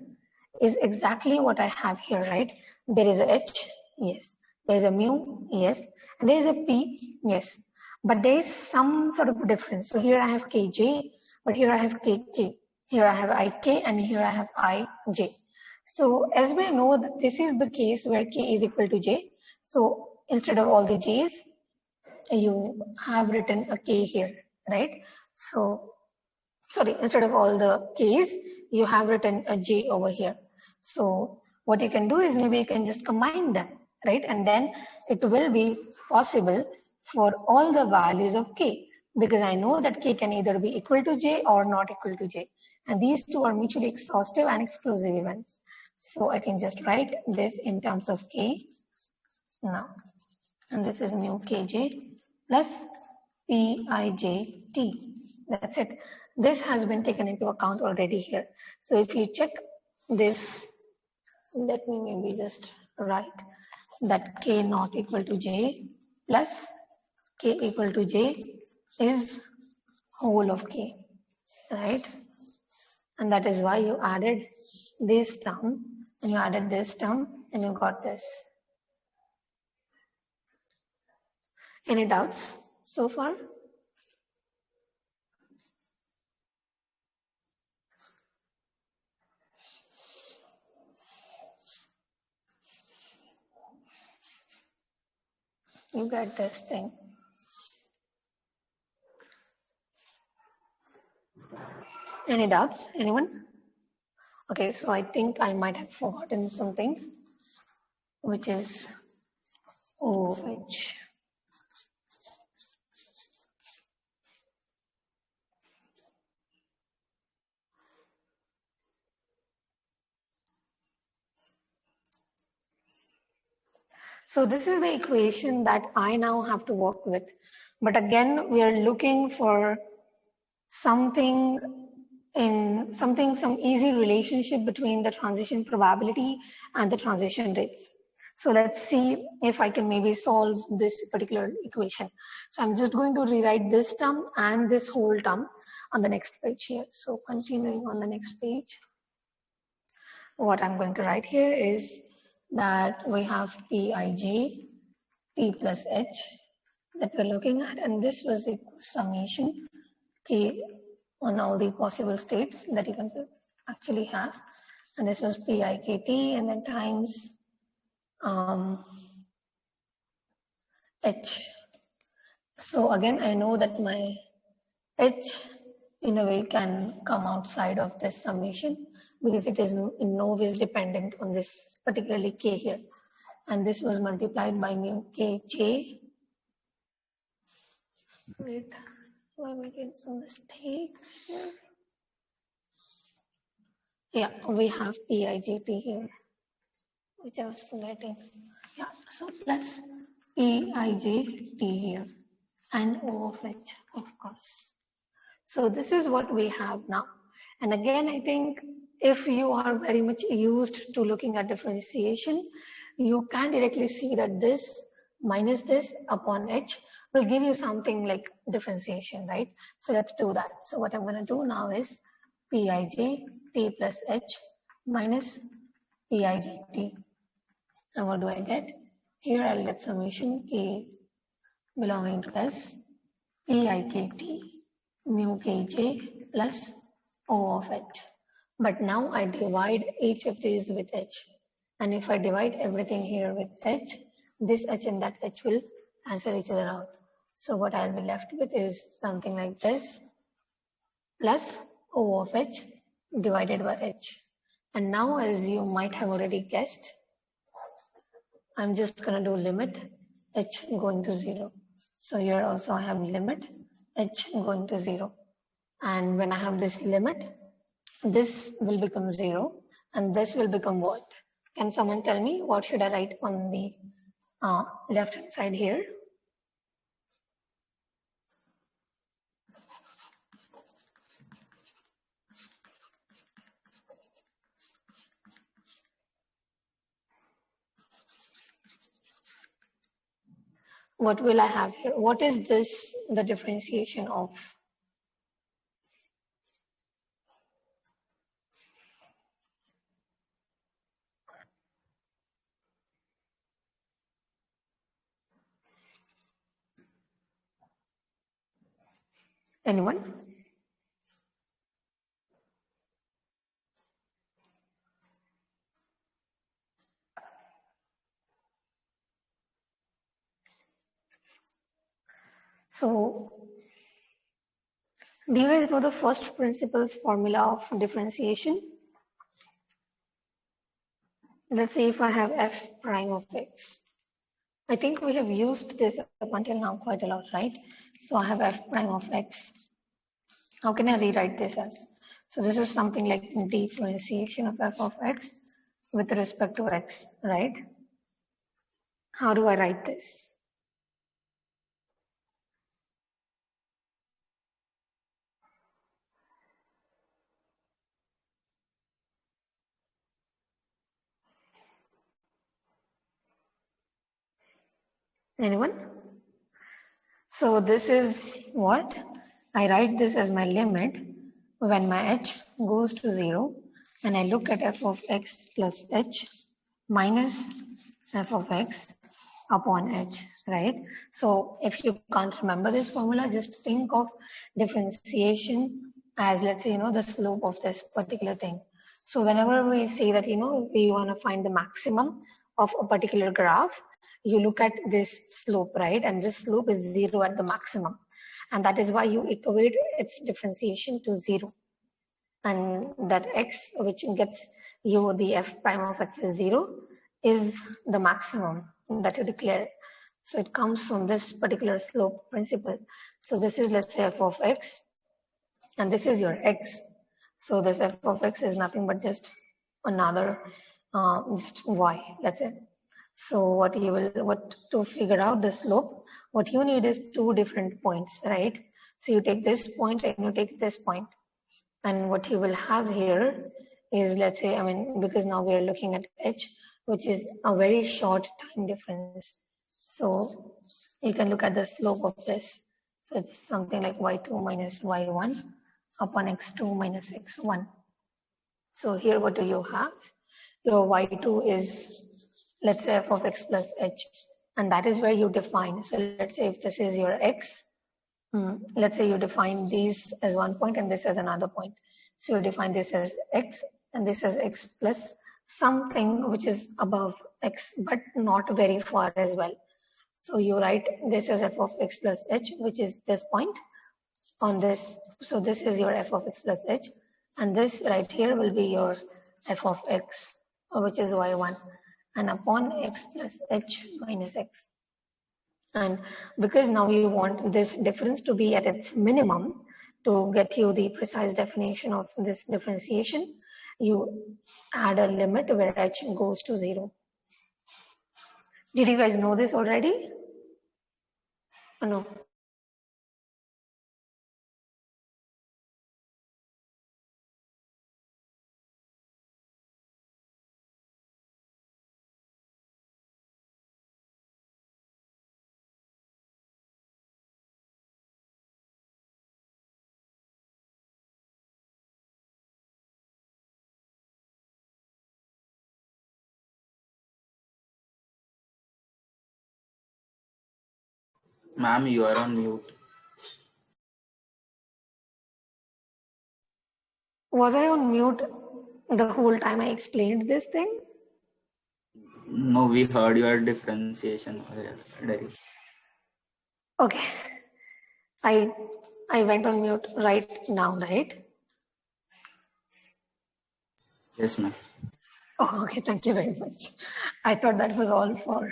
is exactly what I have here, right? There is a h, yes. There is a mu, yes. And there is a p, yes. But there is some sort of difference. So here I have kj, but here I have kk. Here I have ik, and here I have ij. So as we know that this is the case where k is equal to j. So instead of all the j's, you have written a k here, right? So, sorry, instead of all the k's, you have written a j over here. So what you can do is maybe you can just combine them, right? And then it will be possible for all the values of k, because I know that k can either be equal to j or not equal to j. And these two are mutually exhaustive and exclusive events. So I can just write this in terms of k now. And this is mu kj plus pijt. That's it. This has been taken into account already here. So if you check this, let me maybe just write that k not equal to j plus k equal to j is whole of k, right? And that is why you added this term and you added this term and you got this. Any doubts so far? You get this thing. Any doubts? Anyone? Okay, so I think I might have forgotten something, which is OH. So this is the equation that I now have to work with. But again, we are looking for something some easy relationship between the transition probability and the transition rates. So let's see if I can maybe solve this particular equation. So I'm just going to rewrite this term and this whole term on the next page here. So continuing on the next page, what I'm going to write here is that we have Pij, T plus H that we're looking at, and this was the summation K on all the possible states that you can actually have. And this was PIKT and then times H. So again, I know that my H in a way can come outside of this summation because it is in no ways dependent on this particularly K here. And this was multiplied by mu Kj. Wait, am I making some mistake here? Yeah, we have Pijt here, which I was forgetting. Yeah, so plus Pijt here and O of H, of course. So this is what we have now. And again, I think if you are very much used to looking at differentiation, you can directly see that this minus this upon H will give you something like differentiation, right? So let's do that. So what I'm going to do now is Pij T plus H minus Pij T. And what do I get? Here I'll get summation K belonging to S AIKT mu Kj plus O of H. But now I divide each of these with H. And if I divide everything here with H, this H and that H will cancel each other out. So what I'll be left with is something like this plus O of H divided by H. And now, as you might have already guessed, I'm just going to do limit H going to 0. So here also I have limit H going to 0. And when I have this limit, this will become 0 and this will become what? Can someone tell me what should I write on the left hand side here? What will I have here? What is this, the differentiation of? Anyone? So, do you guys know the first principles formula of differentiation? Let's say if I have f prime of x. I think we have used this up until now quite a lot, right? So I have f prime of x. How can I rewrite this as? So this is something like differentiation of f of x with respect to x, right? How do I write this? Anyone? So this is what? I write this as my limit when my h goes to 0 and I look at f of x plus h minus f of x upon h, right? So if you can't remember this formula, just think of differentiation as, let's say, the slope of this particular thing. So whenever we say that, we want to find the maximum of a particular graph, you look at this slope, right? And this slope is 0 at the maximum. And that is why you equate its differentiation to 0. And that x, which gets you the f prime of x is 0, is the maximum that you declare. So it comes from this particular slope principle. So this is, let's say, f of x, and this is your x. So this f of x is nothing but just another just y, let's say. So what to figure out the slope, what you need is two different points, right? So you take this point and you take this point. And what you will have here is, let's say, because now we're looking at h, which is a very short time difference. So you can look at the slope of this. So it's something like y2 minus y1 upon x2 minus x1. So here, what do you have? Your y2 is, let's say, f of x plus h, and that is where you define. So let's say if this is your x, let's say you define these as one point and this as another point. So you define this as x and this as x plus something which is above x, but not very far as well. So you write this as f of x plus h, which is this point on this. So this is your f of x plus h, and this right here will be your f of x, which is y1, and upon x plus h minus x. And because now you want this difference to be at its minimum to get you the precise definition of this differentiation, you add a limit where h goes to 0. Did you guys know this already? Or no? Ma'am, you are on mute. Was I on mute the whole time I explained this thing? No, we heard your differentiation, Derek. Okay. I went on mute right now, right? Yes, ma'am. Oh, okay. Thank you very much. I thought that was all for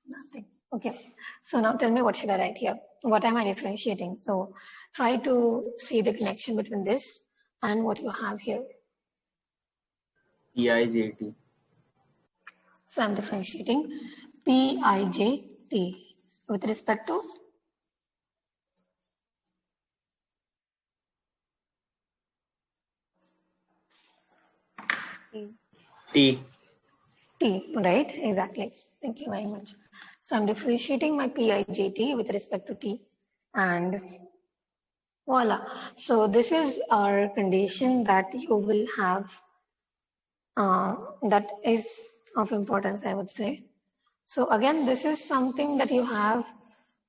nothing. Okay. So now tell me, what should I write here? What am I differentiating? So try to see the connection between this and what you have here. PIJT. So I'm differentiating PIJT with respect to T. T, right? Exactly. Thank you very much. So I'm differentiating my PIJT with respect to T, and voila. So this is our condition that you will have that is of importance, I would say. So again, this is something that you have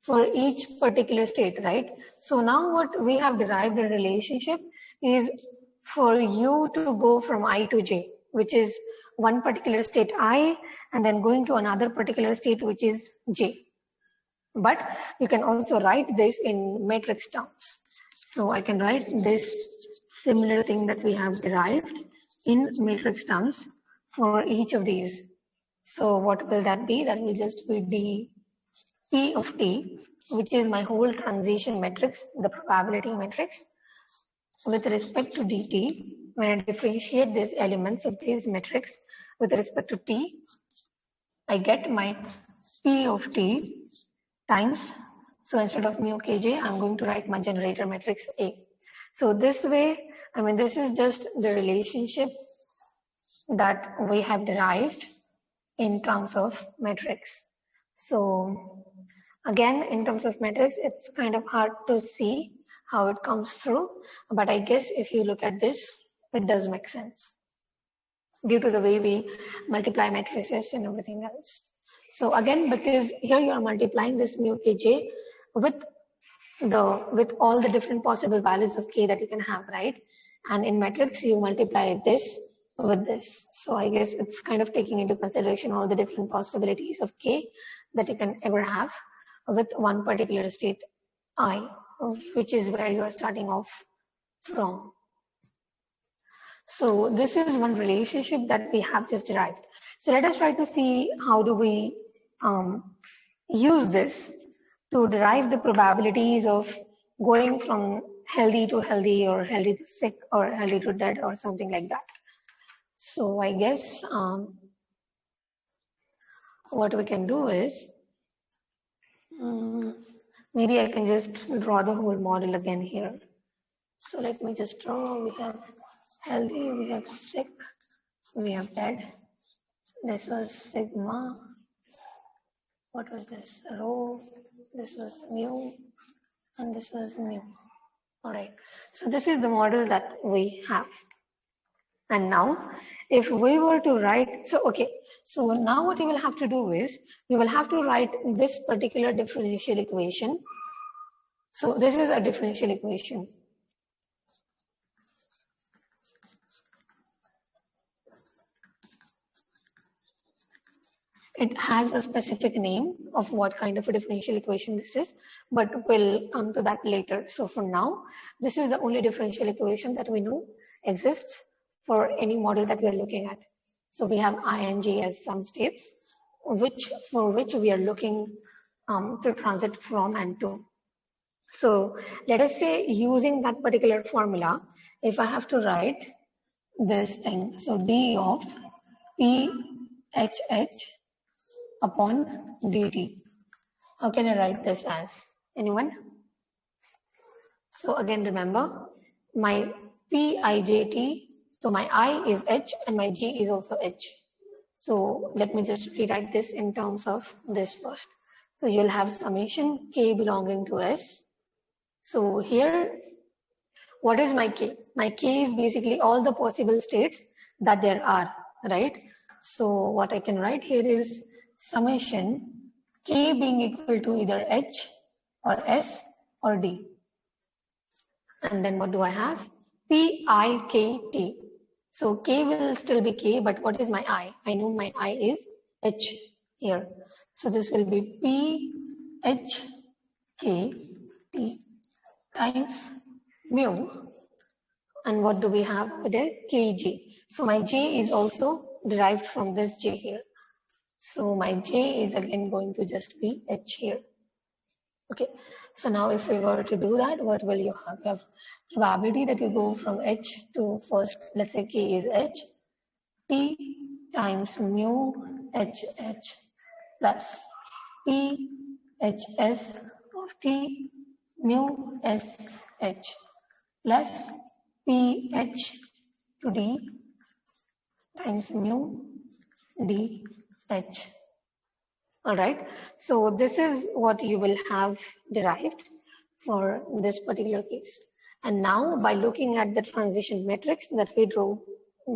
for each particular state, right? So now what we have derived a relationship is for you to go from I to J, which is one particular state I, and then going to another particular state, which is J. But you can also write this in matrix terms. So I can write this similar thing that we have derived in matrix terms for each of these. So what will that be? That will just be the P of T, which is my whole transition matrix, the probability matrix, with respect to dt. When I differentiate these elements of these matrix with respect to T, I get my P of T times, so instead of mu kj, I'm going to write my generator matrix A. So this way, I mean, this is just the relationship that we have derived in terms of matrix. So again, in terms of matrix, it's kind of hard to see how it comes through, but I guess if you look at this, it does make sense due to the way we multiply matrices and everything else. So again, because here you are multiplying this mu kj with all the different possible values of k that you can have, right? And in matrix, you multiply this with this. So I guess it's kind of taking into consideration all the different possibilities of k that you can ever have with one particular state I, which is where you are starting off from. So this is one relationship that we have just derived. So let us try to see how do we use this to derive the probabilities of going from healthy to healthy or healthy to sick or healthy to dead or something like that. So I guess what we can do is maybe I can just draw the whole model again here. So let me just draw. We have healthy, we have sick, we have dead. This was sigma. What was this? Rho. This was mu. And this was mu. All right. So this is the model that we have. And now, if we were to write, so okay, so now what you will have to do is, you will have to write this particular differential equation. So this is a differential equation. It has a specific name of what kind of a differential equation this is, but we'll come to that later. So for now, this is the only differential equation that we know exists for any model that we are looking at. So we have ing as some states, for which we are looking to transit from and to. So let us say using that particular formula, if I have to write this thing, so d of PHH upon dt. How can I write this as? Anyone? So again, remember my PIJT, so my I is H and my G is also H. So let me just rewrite this in terms of this first. So you'll have summation K belonging to S. So here, what is my K? My K is basically all the possible states that there are, right? So what I can write here is summation K being equal to either H or S or D. And then what do I have? PIKT. So K will still be K, but what is my I? I know my I is H here. So this will be PHKT times mu. And what do we have over there? Kg. So my J is also derived from this J here. So my J is again going to just be H here. Okay, so now if we were to do that, what will you have? You have probability that you go from H to first, let's say K is H, T times mu HH plus PHS of T mu SH plus PH to D times mu DH. All right, so this is what you will have derived for this particular case. And now by looking at the transition matrix that we drew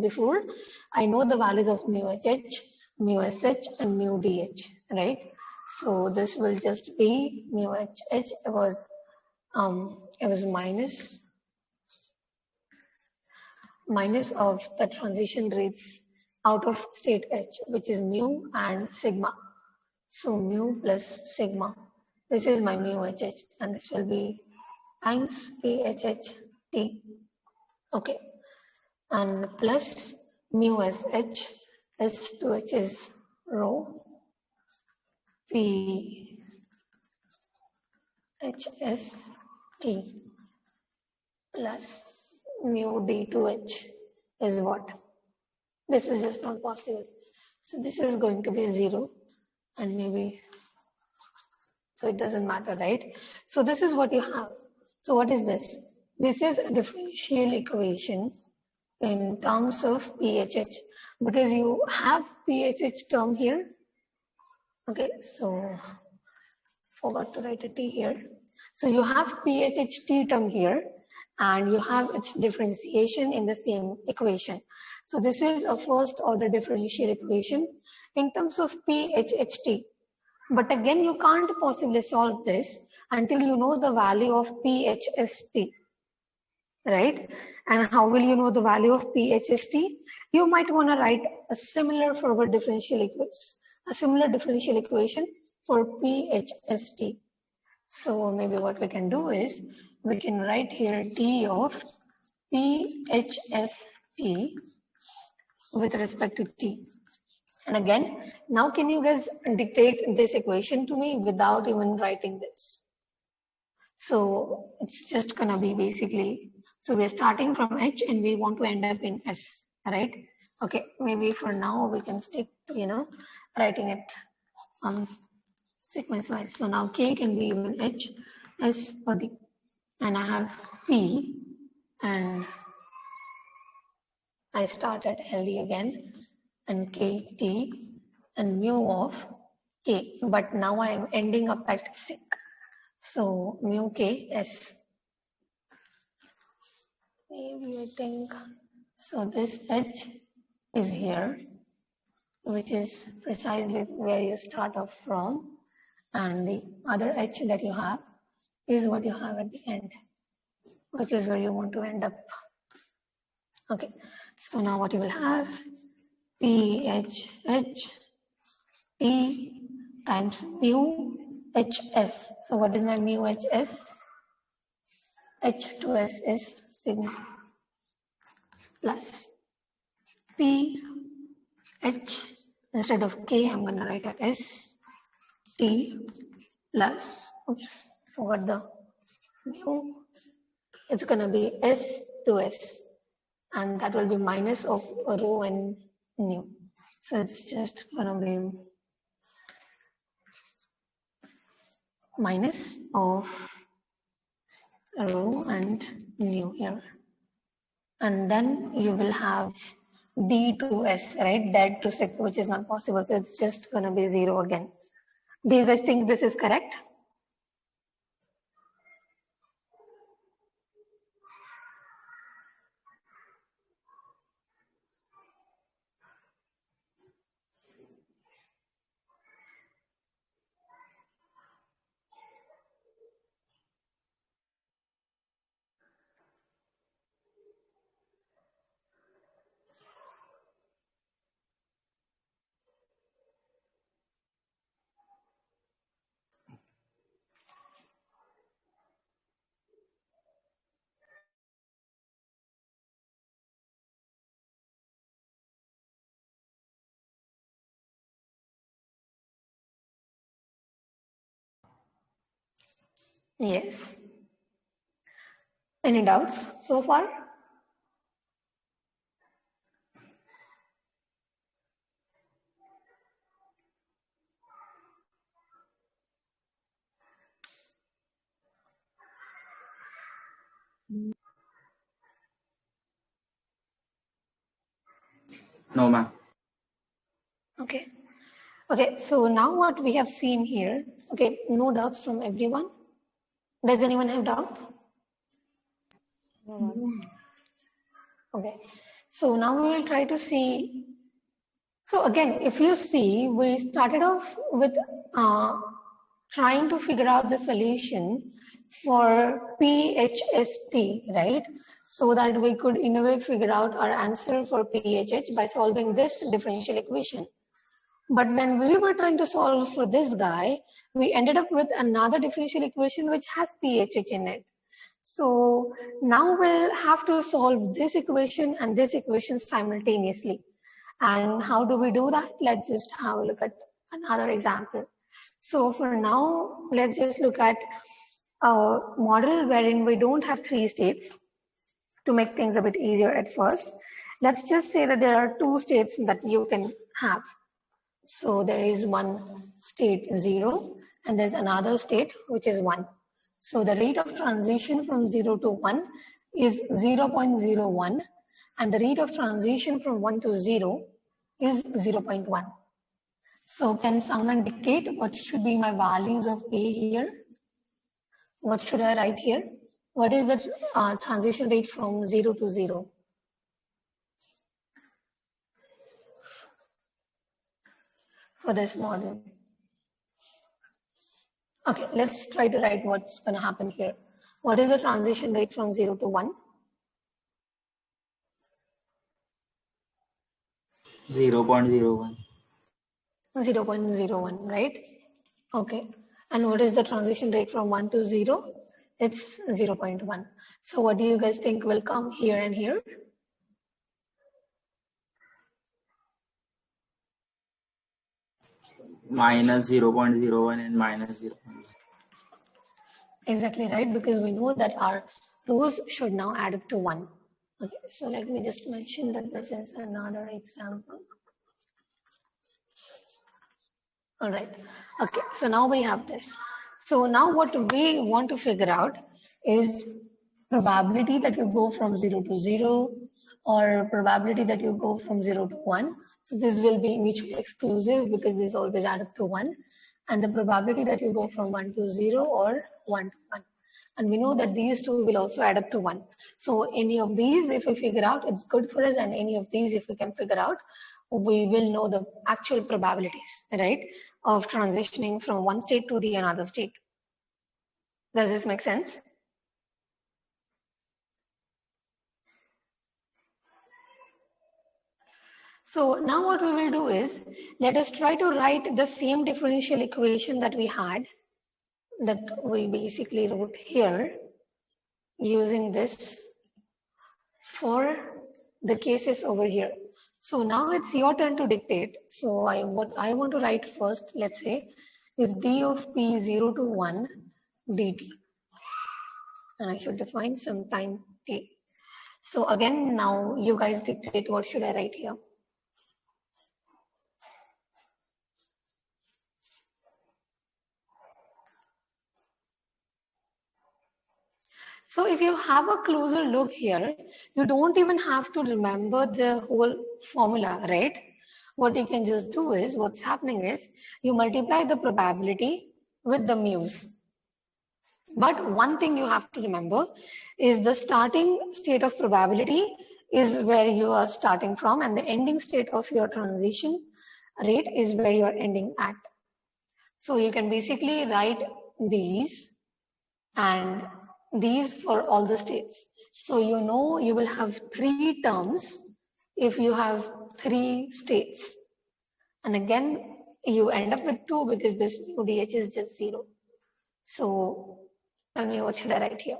before, I know the values of mu HH, mu SH and mu DH, right? So this will just be mu HH was minus of the transition rates out of state H, which is mu and sigma. So mu plus sigma. This is my mu HH and this will be times PHHT. Okay. And plus mu SH, S2H is rho, PHST plus mu D2H is what? This is just not possible. So this is going to be 0 and maybe, so it doesn't matter, right? So this is what you have. So what is this? This is a differential equation in terms of PHH because you have PHH term here. Okay, so forgot to write a T here. So you have PHHT term here and you have its differentiation in the same equation. So this is a first order differential equation in terms of PHHT. But again, you can't possibly solve this until you know the value of PHST, right? And how will you know the value of PHST? You might want to write a similar forward differential equation, for PHST. So maybe what we can do is we can write here D of PHST with respect to T. And again, now can you guys dictate this equation to me without even writing this? So it's just gonna be basically, so we're starting from H and we want to end up in S, right? Okay, maybe for now we can stick to, writing it sequence wise. So now K can be even H, S or D. And I have P and I start at LD again and KT and mu of K, but now I am ending up at SIC. So mu K S. Maybe I think, so this H is here, which is precisely where you start off from. And the other H that you have is what you have at the end, which is where you want to end up. Okay, so now what you will have, PHH T times mu HS. So what is my mu HS? H to S is sigma plus P H, instead of K I'm going to write as S T plus, oops, forgot the mu. It's going to be S to S and that will be minus of rho and nu. So it's just going to be minus of rho and nu here. And then you will have D to S, right? Dead to SIC, which is not possible. So it's just going to be 0 again. Do you guys think this is correct? Yes. Any doubts so far? No, ma'am. Okay. Okay, so now what we have seen here, okay, no doubts from everyone. Does anyone have doubts? No, ma'am. Okay, so now we will try to see. So again, if you see, we started off with trying to figure out the solution for PHST, right? So that we could in a way figure out our answer for PHH by solving this differential equation. But when we were trying to solve for this guy, we ended up with another differential equation which has PHH in it. So now we'll have to solve this equation and this equation simultaneously. And how do we do that? Let's just have a look at another example. So for now, let's just look at a model wherein we don't have three states to make things a bit easier at first. Let's just say that there are two states that you can have. So there is one state 0 and there's another state which is 1. So the rate of transition from 0 to 1 is 0.01 and the rate of transition from 1 to 0 is 0.1. So can someone dictate what should be my values of A here? What should I write here? What is the transition rate from 0 to 0? For this model? Okay, let's try to write what's going to happen here. What is the transition rate from 0 to 1? 0.01. 0.01, right? Okay. And what is the transition rate from 1 to 0? It's 0.1. So what do you guys think will come here and here? Minus 0.01 and minus 0. Exactly right, because we know that our rows should now add up to 1. Okay, so let me just mention that this is another example. All right. Okay, so now we have this. So now what we want to figure out is probability that you go from 0 to 0 or probability that you go from 0 to 1. So this will be mutually exclusive because these always add up to 1. And the probability that you go from 1 to 0 or 1 to 1. And we know that these two will also add up to 1. So any of these, if we figure out, it's good for us. And any of these, if we can figure out, we will know the actual probabilities, right, of transitioning from one state to the another state. Does this make sense? So now what we will do is, let us try to write the same differential equation that we had, that we basically wrote here, using this for the cases over here. So now it's your turn to dictate. So what I want to write first, let's say, is d of p 0 to 1 dt. And I should define some time t. So again, now you guys dictate what should I write here. So if you have a closer look here, you don't even have to remember the whole formula, right? What you can just do is, what's happening is, you multiply the probability with the mu's. But one thing you have to remember is the starting state of probability is where you are starting from, and the ending state of your transition rate is where you are ending at. So you can basically write these and these for all the states. So you know you will have three terms if you have three states. And again, you end up with two because this mu dh is just 0. So tell me, what should I write here?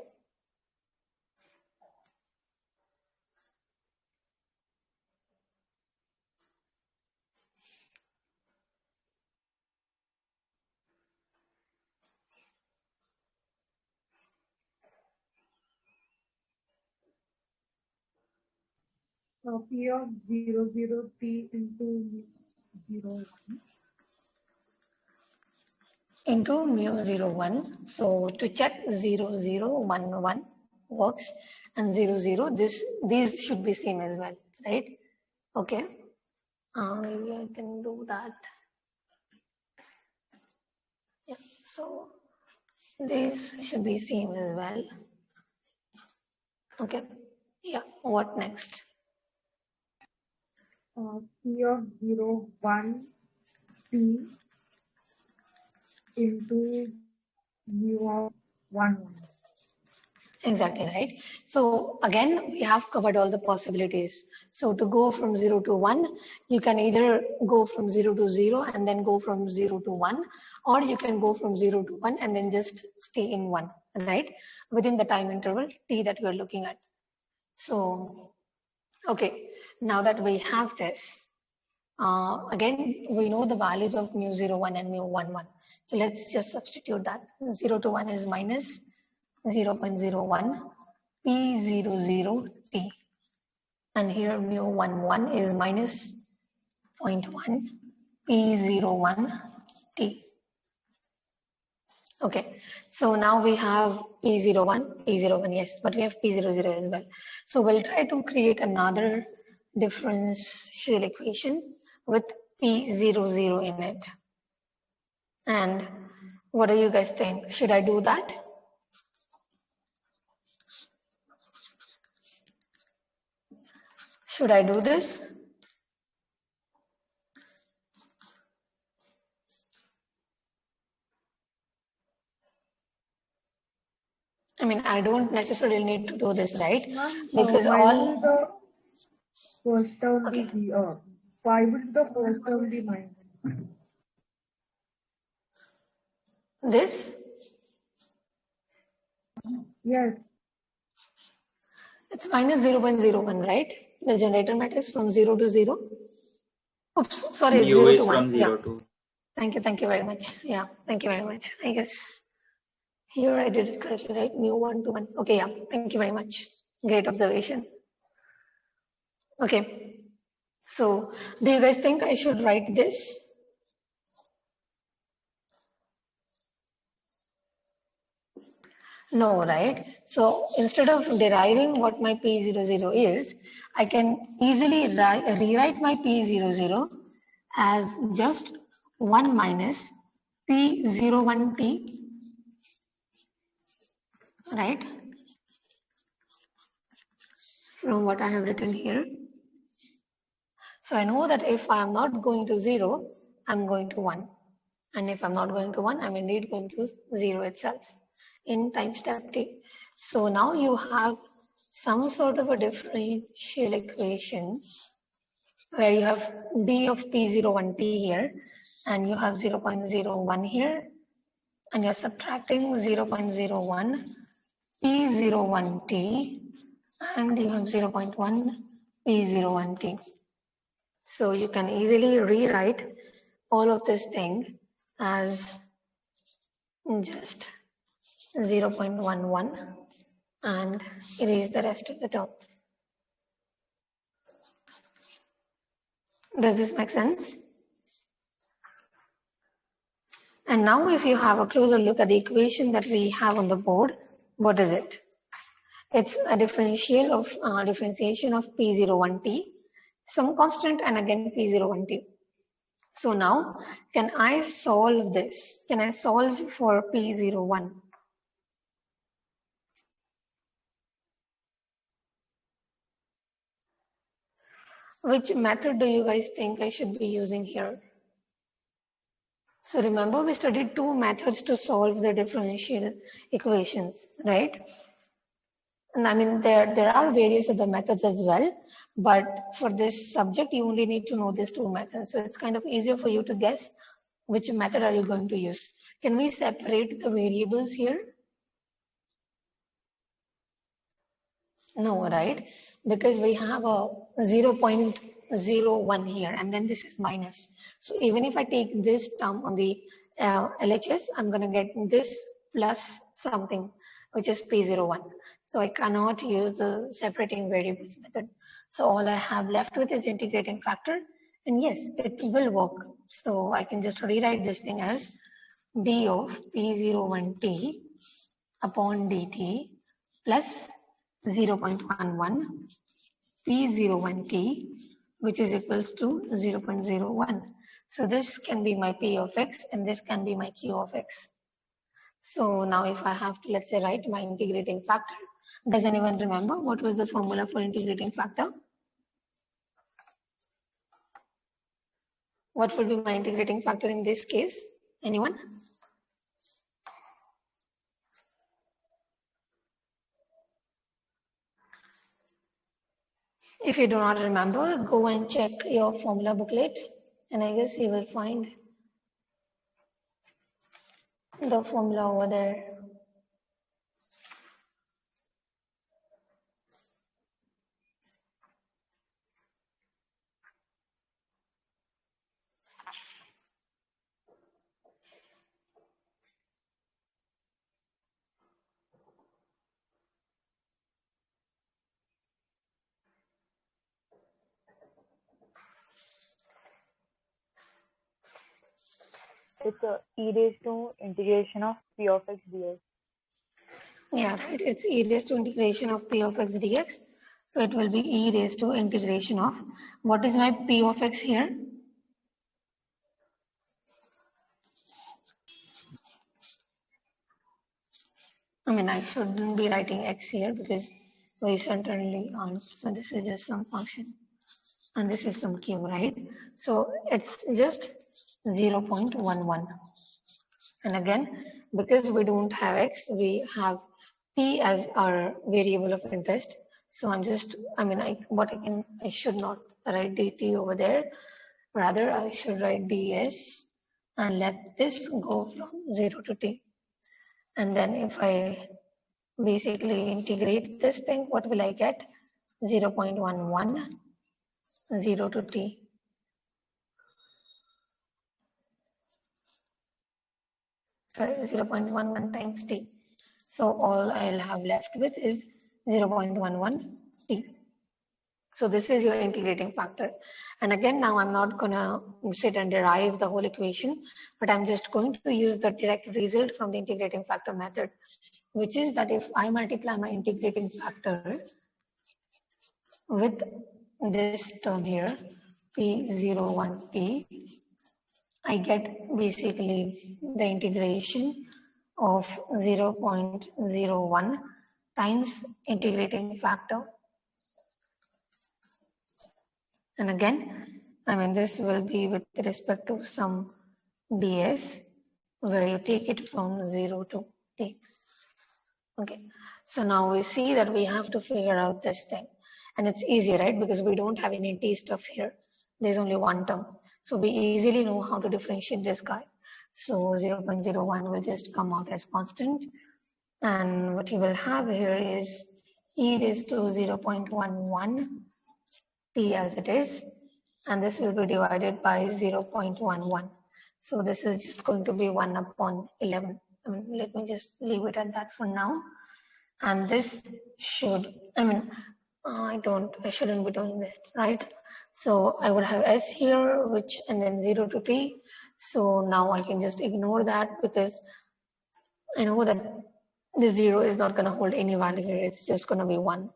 P of 0, 0 t into 0, 1. Into mu 0, 1. So to check 0, 0, 1, 1 works, and 0, 0, these should be same as well, right? Okay. Maybe I can do that. Yeah. So these should be same as well. Okay. Yeah. What next? P of 0, 1 t into mu of 1, 1. Exactly right. So again, we have covered all the possibilities. So to go from 0 to 1, you can either go from 0 to 0 and then go from 0 to 1, or you can go from 0 to 1 and then just stay in 1, right? Within the time interval t that we are looking at. So, okay, now that we have this, again, we know the values of mu 0, 1 and mu 1, 1. So let's just substitute that. 0 to 1 is minus 0.01 P00 T. And here mu11 is minus 0.1 P01 T. Okay, so now we have P01, P01, yes, but we have P00 as well. So we'll try to create another differential equation with P00 in it. And what do you guys think? Should I do that? Should I do this? I mean, I don't necessarily need to do this, right? Because Why all... will the first term Okay. be why will the first term be minus? This? Yes. It's minus 0.01, right? The generator matrix from 0 to 0. Oops, sorry, it's Mu 0 to is 1. from Yeah. 0 to. Thank you very much. Yeah, thank you very much. I guess here I did it correctly, right? Mu 1 to 1. Okay, yeah, thank you very much. Great observation. Okay, so do you guys think I should write this? No, right? So instead of deriving what my P00 is, I can easily rewrite my P00 as just 1 minus P01T, right? From what I have written here. So I know that if I am not going to 0, I'm going to 1. And if I'm not going to 1, I'm indeed going to 0 itself in time step t. So now you have some sort of a differential equation where you have d of P01T here, and you have 0.01 here, and you're subtracting 0.01 P01T, and you have 0.1 P01T. So you can easily rewrite all of this thing as just 0.11 and erase the rest of the term. Does this make sense? And now if you have a closer look at the equation that we have on the board, what is it? It's a differential of differentiation of P01T, some constant, and again P01T. So now, can I solve this? Can I solve for P01? Which method do you guys think I should be using here? So remember, we studied two methods to solve the differential equations, right? And I mean, there are various other methods as well, but for this subject, you only need to know these two methods. So it's kind of easier for you to guess which method are you going to use. Can we separate the variables here? No, right? Because we have a 0.01 here, and then this is minus. So even if I take this term on the LHS, I'm going to get this plus something, which is P01. So I cannot use the separating variables method. So all I have left with is integrating factor, and yes, it will work. So I can just rewrite this thing as d of P01t upon dt plus 0.11 P01t, which is equals to 0.01. So this can be my P of x and this can be my Q of x. So now if I have to, let's say, write my integrating factor, does anyone remember what was the formula for integrating factor? What would be my integrating factor in this case? Anyone? If you do not remember, go and check your formula booklet, and I guess you will find the formula over there. It's e raised to integration of p of x dx. Yeah, right. It's e raised to integration of p of x dx. So it will be e raised to integration of, what is my p of x here? I mean, I shouldn't be writing x here because we certainly aren't. So this is just some function and this is some q, right? So it's just 0.11. And again, because we don't have x, we have p as our variable of interest. So I'm just, I should not write dt over there. Rather, I should write ds and let this go from 0 to t. And then if I basically integrate this thing, what will I get? 0.11, 0 to t. Sorry, 0.11 times t. So all I'll have left with is 0.11 t. So this is your integrating factor. And again, now I'm not gonna sit and derive the whole equation, but I'm just going to use the direct result from the integrating factor method, which is that if I multiply my integrating factor with this term here, P01t, I get basically the integration of 0.01 times integrating factor. And again, this will be with respect to some ds where you take it from 0 to t. Okay, so now we see that we have to figure out this thing. And it's easy, right? Because we don't have any t stuff here. There's only one term. So we easily know how to differentiate this guy. So 0.01 will just come out as constant. And what you will have here is e raised to 0.11 t as it is. And this will be divided by 0.11. So this is just going to be 1 upon 11. Let me just leave it at that for now. And this should, I shouldn't be doing this, right? So I would have s here, and then 0 to t. So now I can just ignore that because I know that the 0 is not going to hold any value here. It's just going to be 1.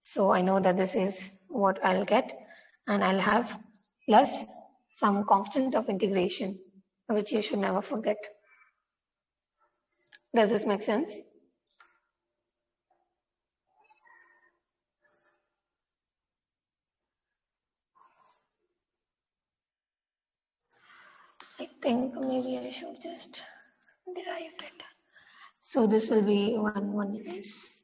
So I know that this is what I'll get, and I'll have plus some constant of integration, which you should never forget. Does this make sense? I think maybe I should just derive it. So this will be 1 s,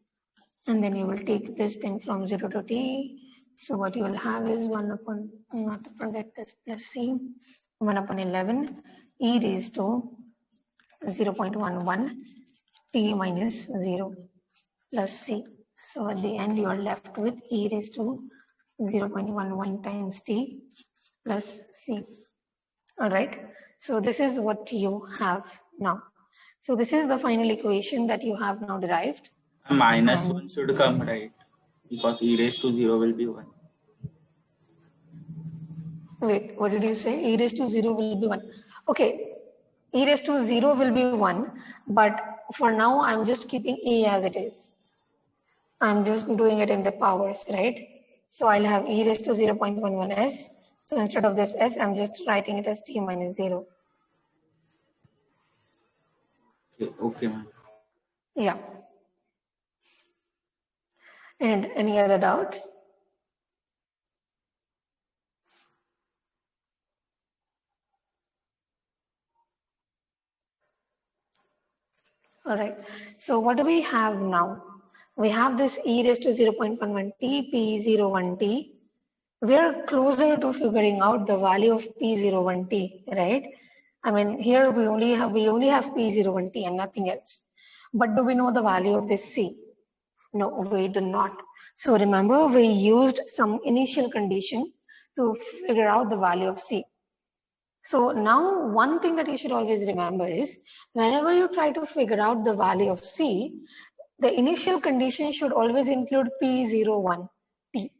and then you will take this thing from 0 to t. So what you will have is 1 upon, not to forget this, plus c, 1 upon 11 e raised to 0.11 t minus 0 plus c. So at the end you are left with e raised to 0.11 times t plus c. All right. So this is what you have now. So this is the final equation that you have now derived. -1 should come, right? Because e raised to 0 will be 1. Wait, what did you say? E raised to 0 will be 1. Okay, e raised to 0 will be 1, but for now I'm just keeping e as it is. I'm just doing it in the powers, right? So I'll have e raised to 0.11s. So instead of this s, I'm just writing it as t minus 0. Okay, ma'am. Yeah. And any other doubt? All right. So what do we have now? We have this e raised to 0.11t, p01t. We're closer to figuring out the value of p01t, right? I mean, here we only have p01t and nothing else. But do we know the value of this c? No, we do not. So remember, we used some initial condition to figure out the value of c. So now one thing that you should always remember is whenever you try to figure out the value of c, the initial condition should always include p01 t.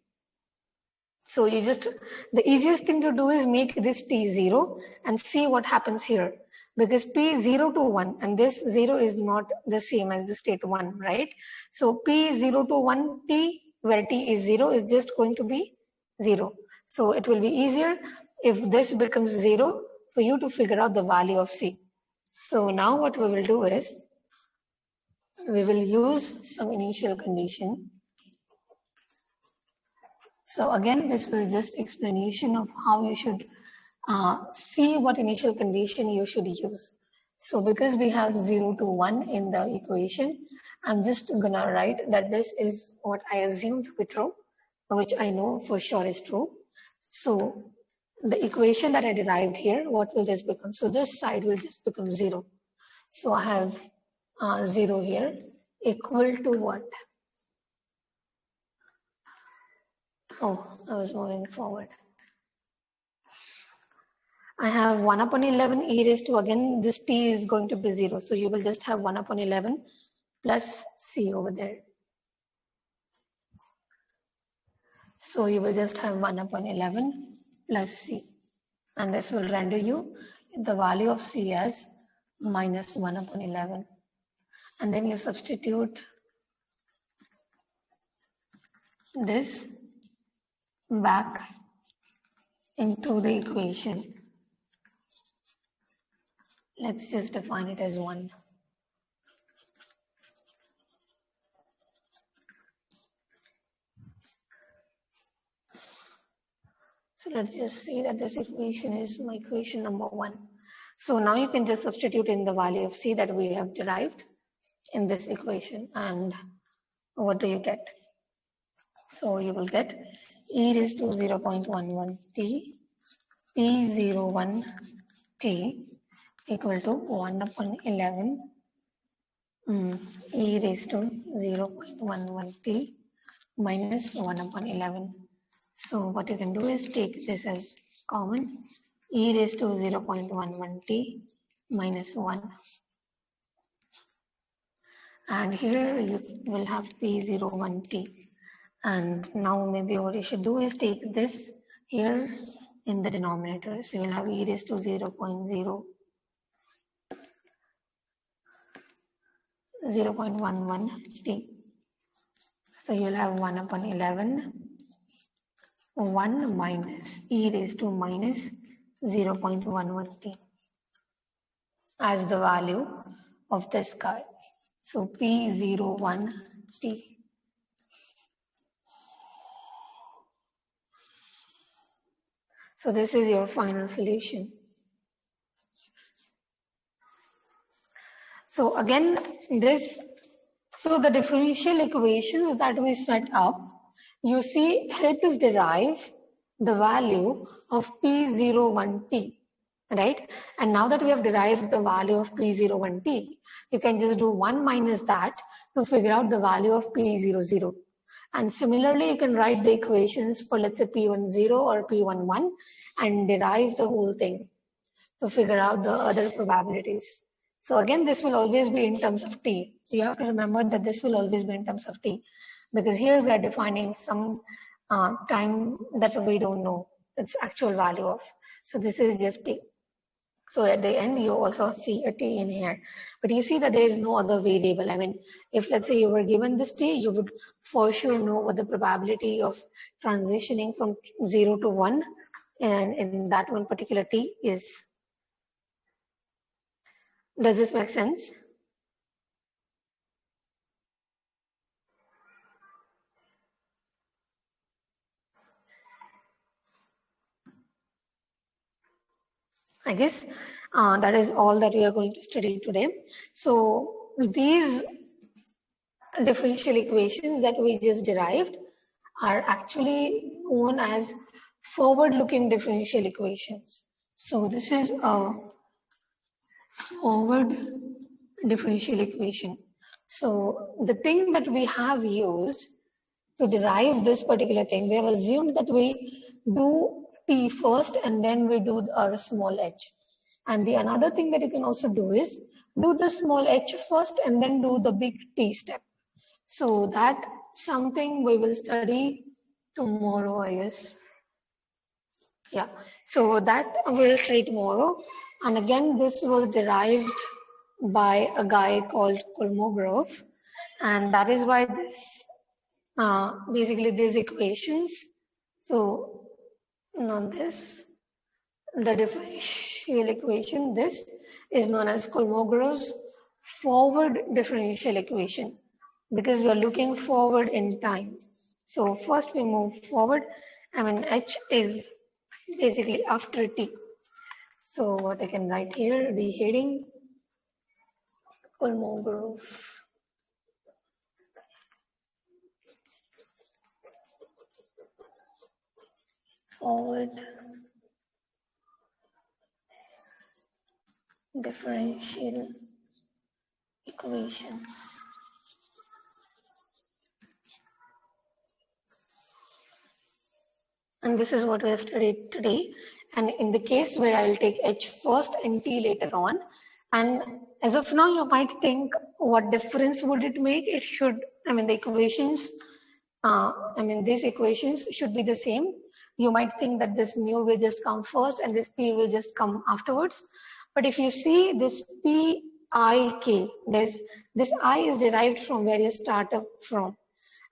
So you just, the easiest thing to do is make this t0 and see what happens here. Because p0 to 1 and this 0 is not the same as the state 1, right? So p0 to 1 t, where t is 0, is just going to be 0. So it will be easier if this becomes 0 for you to figure out the value of c. So now what we will do is we will use some initial condition. So again, this was just explanation of how you should see what initial condition you should use. So because we have 0 to 1 in the equation, I'm just gonna write that this is what I assume to be true, which I know for sure is true. So the equation that I derived here, what will this become? So this side will just become 0. So I have 0 here equal to what? Oh, I was moving forward. I have 1 upon 11 e raised to, again, this t is going to be 0. So you will just have 1 upon 11 plus c over there. So you will just have 1 upon 11 plus c. And this will render you the value of c as minus 1 upon 11. And then you substitute this back into the equation. Let's just define it as 1. So let's just say that this equation is my equation number 1. So now you can just substitute in the value of c that we have derived in this equation, and what do you get? So you will get e raised to 0.11 t p01t equal to 1 upon 11 e raised to 0.11 t minus 1 upon 11. So what you can do is take this as common, e raised to 0.11 t minus 1. And here you will have p01t. And now maybe what you should do is take this here in the denominator. So you'll have e raised to 0.11 t. So you'll have 1 upon 11, 1 minus e raised to minus 0.11 t as the value of this guy. So p01 t. So this is your final solution. So again, so the differential equations that we set up, you see, help us derive the value of p01t, right? And now that we have derived the value of p01t, you can just do 1 minus that to figure out the value of p00. And similarly, you can write the equations for, let's say, p10 or p11 and derive the whole thing to figure out the other probabilities. So again, this will always be in terms of t. So you have to remember that this will always be in terms of t, because here we are defining some time that we don't know. its actual value of. So this is just t. So at the end, you also see a t in here. But you see that there is no other variable. I mean, if let's say you were given this t, you would for sure know what the probability of transitioning from 0 to 1 and in that one particular t is. Does this make sense? I guess that is all that we are going to study today. So these differential equations that we just derived are actually known as forward-looking differential equations. So this is a forward differential equation. So the thing that we have used to derive this particular thing, we have assumed that we do t first and then we do our small h. And the another thing that you can also do is do the small h first and then do the big t step. So that something we will study tomorrow, I guess. Yeah, so that we'll study tomorrow. And again, this was derived by a guy called Kolmogorov. And that is why this, basically these equations. So now this, the differential equation, this is known as Kolmogorov's forward differential equation because we are looking forward in time. So first we move forward. I mean, h is basically after t. So what I can write here, the heading, Kolmogorov forward differential equations. And this is what we have studied today. And in the case where I'll take h first and t later on, and as of now, you might think, what difference would it make? It should, I mean, the equations, these equations should be the same. You might think that this mu will just come first and this p will just come afterwards. But if you see this p, I, k, this I is derived from where you start up from.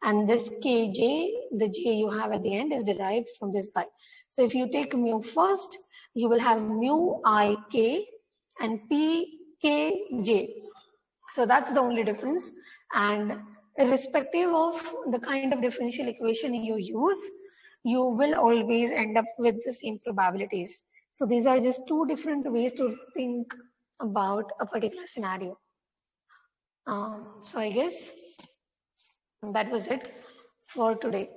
And this kj, the j you have at the end is derived from this guy. So if you take mu first, you will have mu I k and p k j. So that's the only difference. And irrespective of the kind of differential equation you use, you will always end up with the same probabilities. So these are just two different ways to think about a particular scenario. So I guess that was it for today.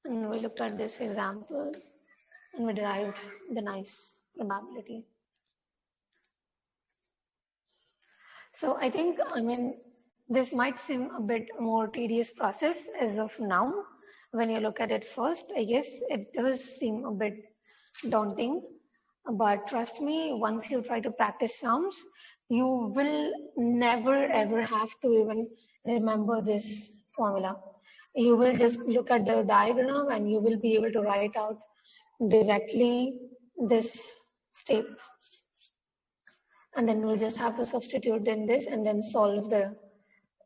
And we looked at this example and we derived the nice probability. So I think, this might seem a bit more tedious process as of now. When you look at it first, I guess it does seem a bit daunting. But trust me, once you try to practice sums, you will never ever have to even remember this formula. You will just look at the diagram and you will be able to write out directly this step. And then we'll just have to substitute in this and then solve the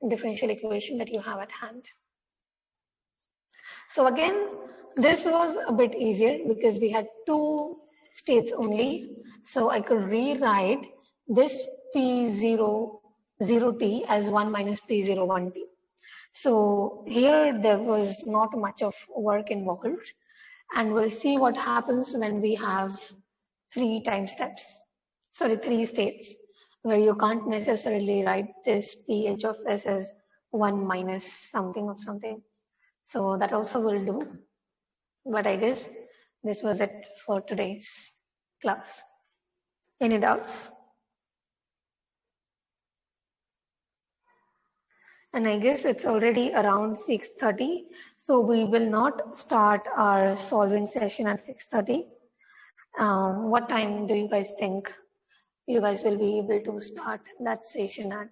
differential equation that you have at hand. So again, this was a bit easier because we had two states only. So I could rewrite this P00t as 1 minus P01t. So here there was not much of work involved, and we'll see what happens when we have three states where you can't necessarily write this pH of s as 1 minus something of something. So that also will do. But I guess this was it for today's class. Any doubts? And I guess it's already around 6:30. So we will not start our solving session at 6:30. What time do you guys think you guys will be able to start that session at?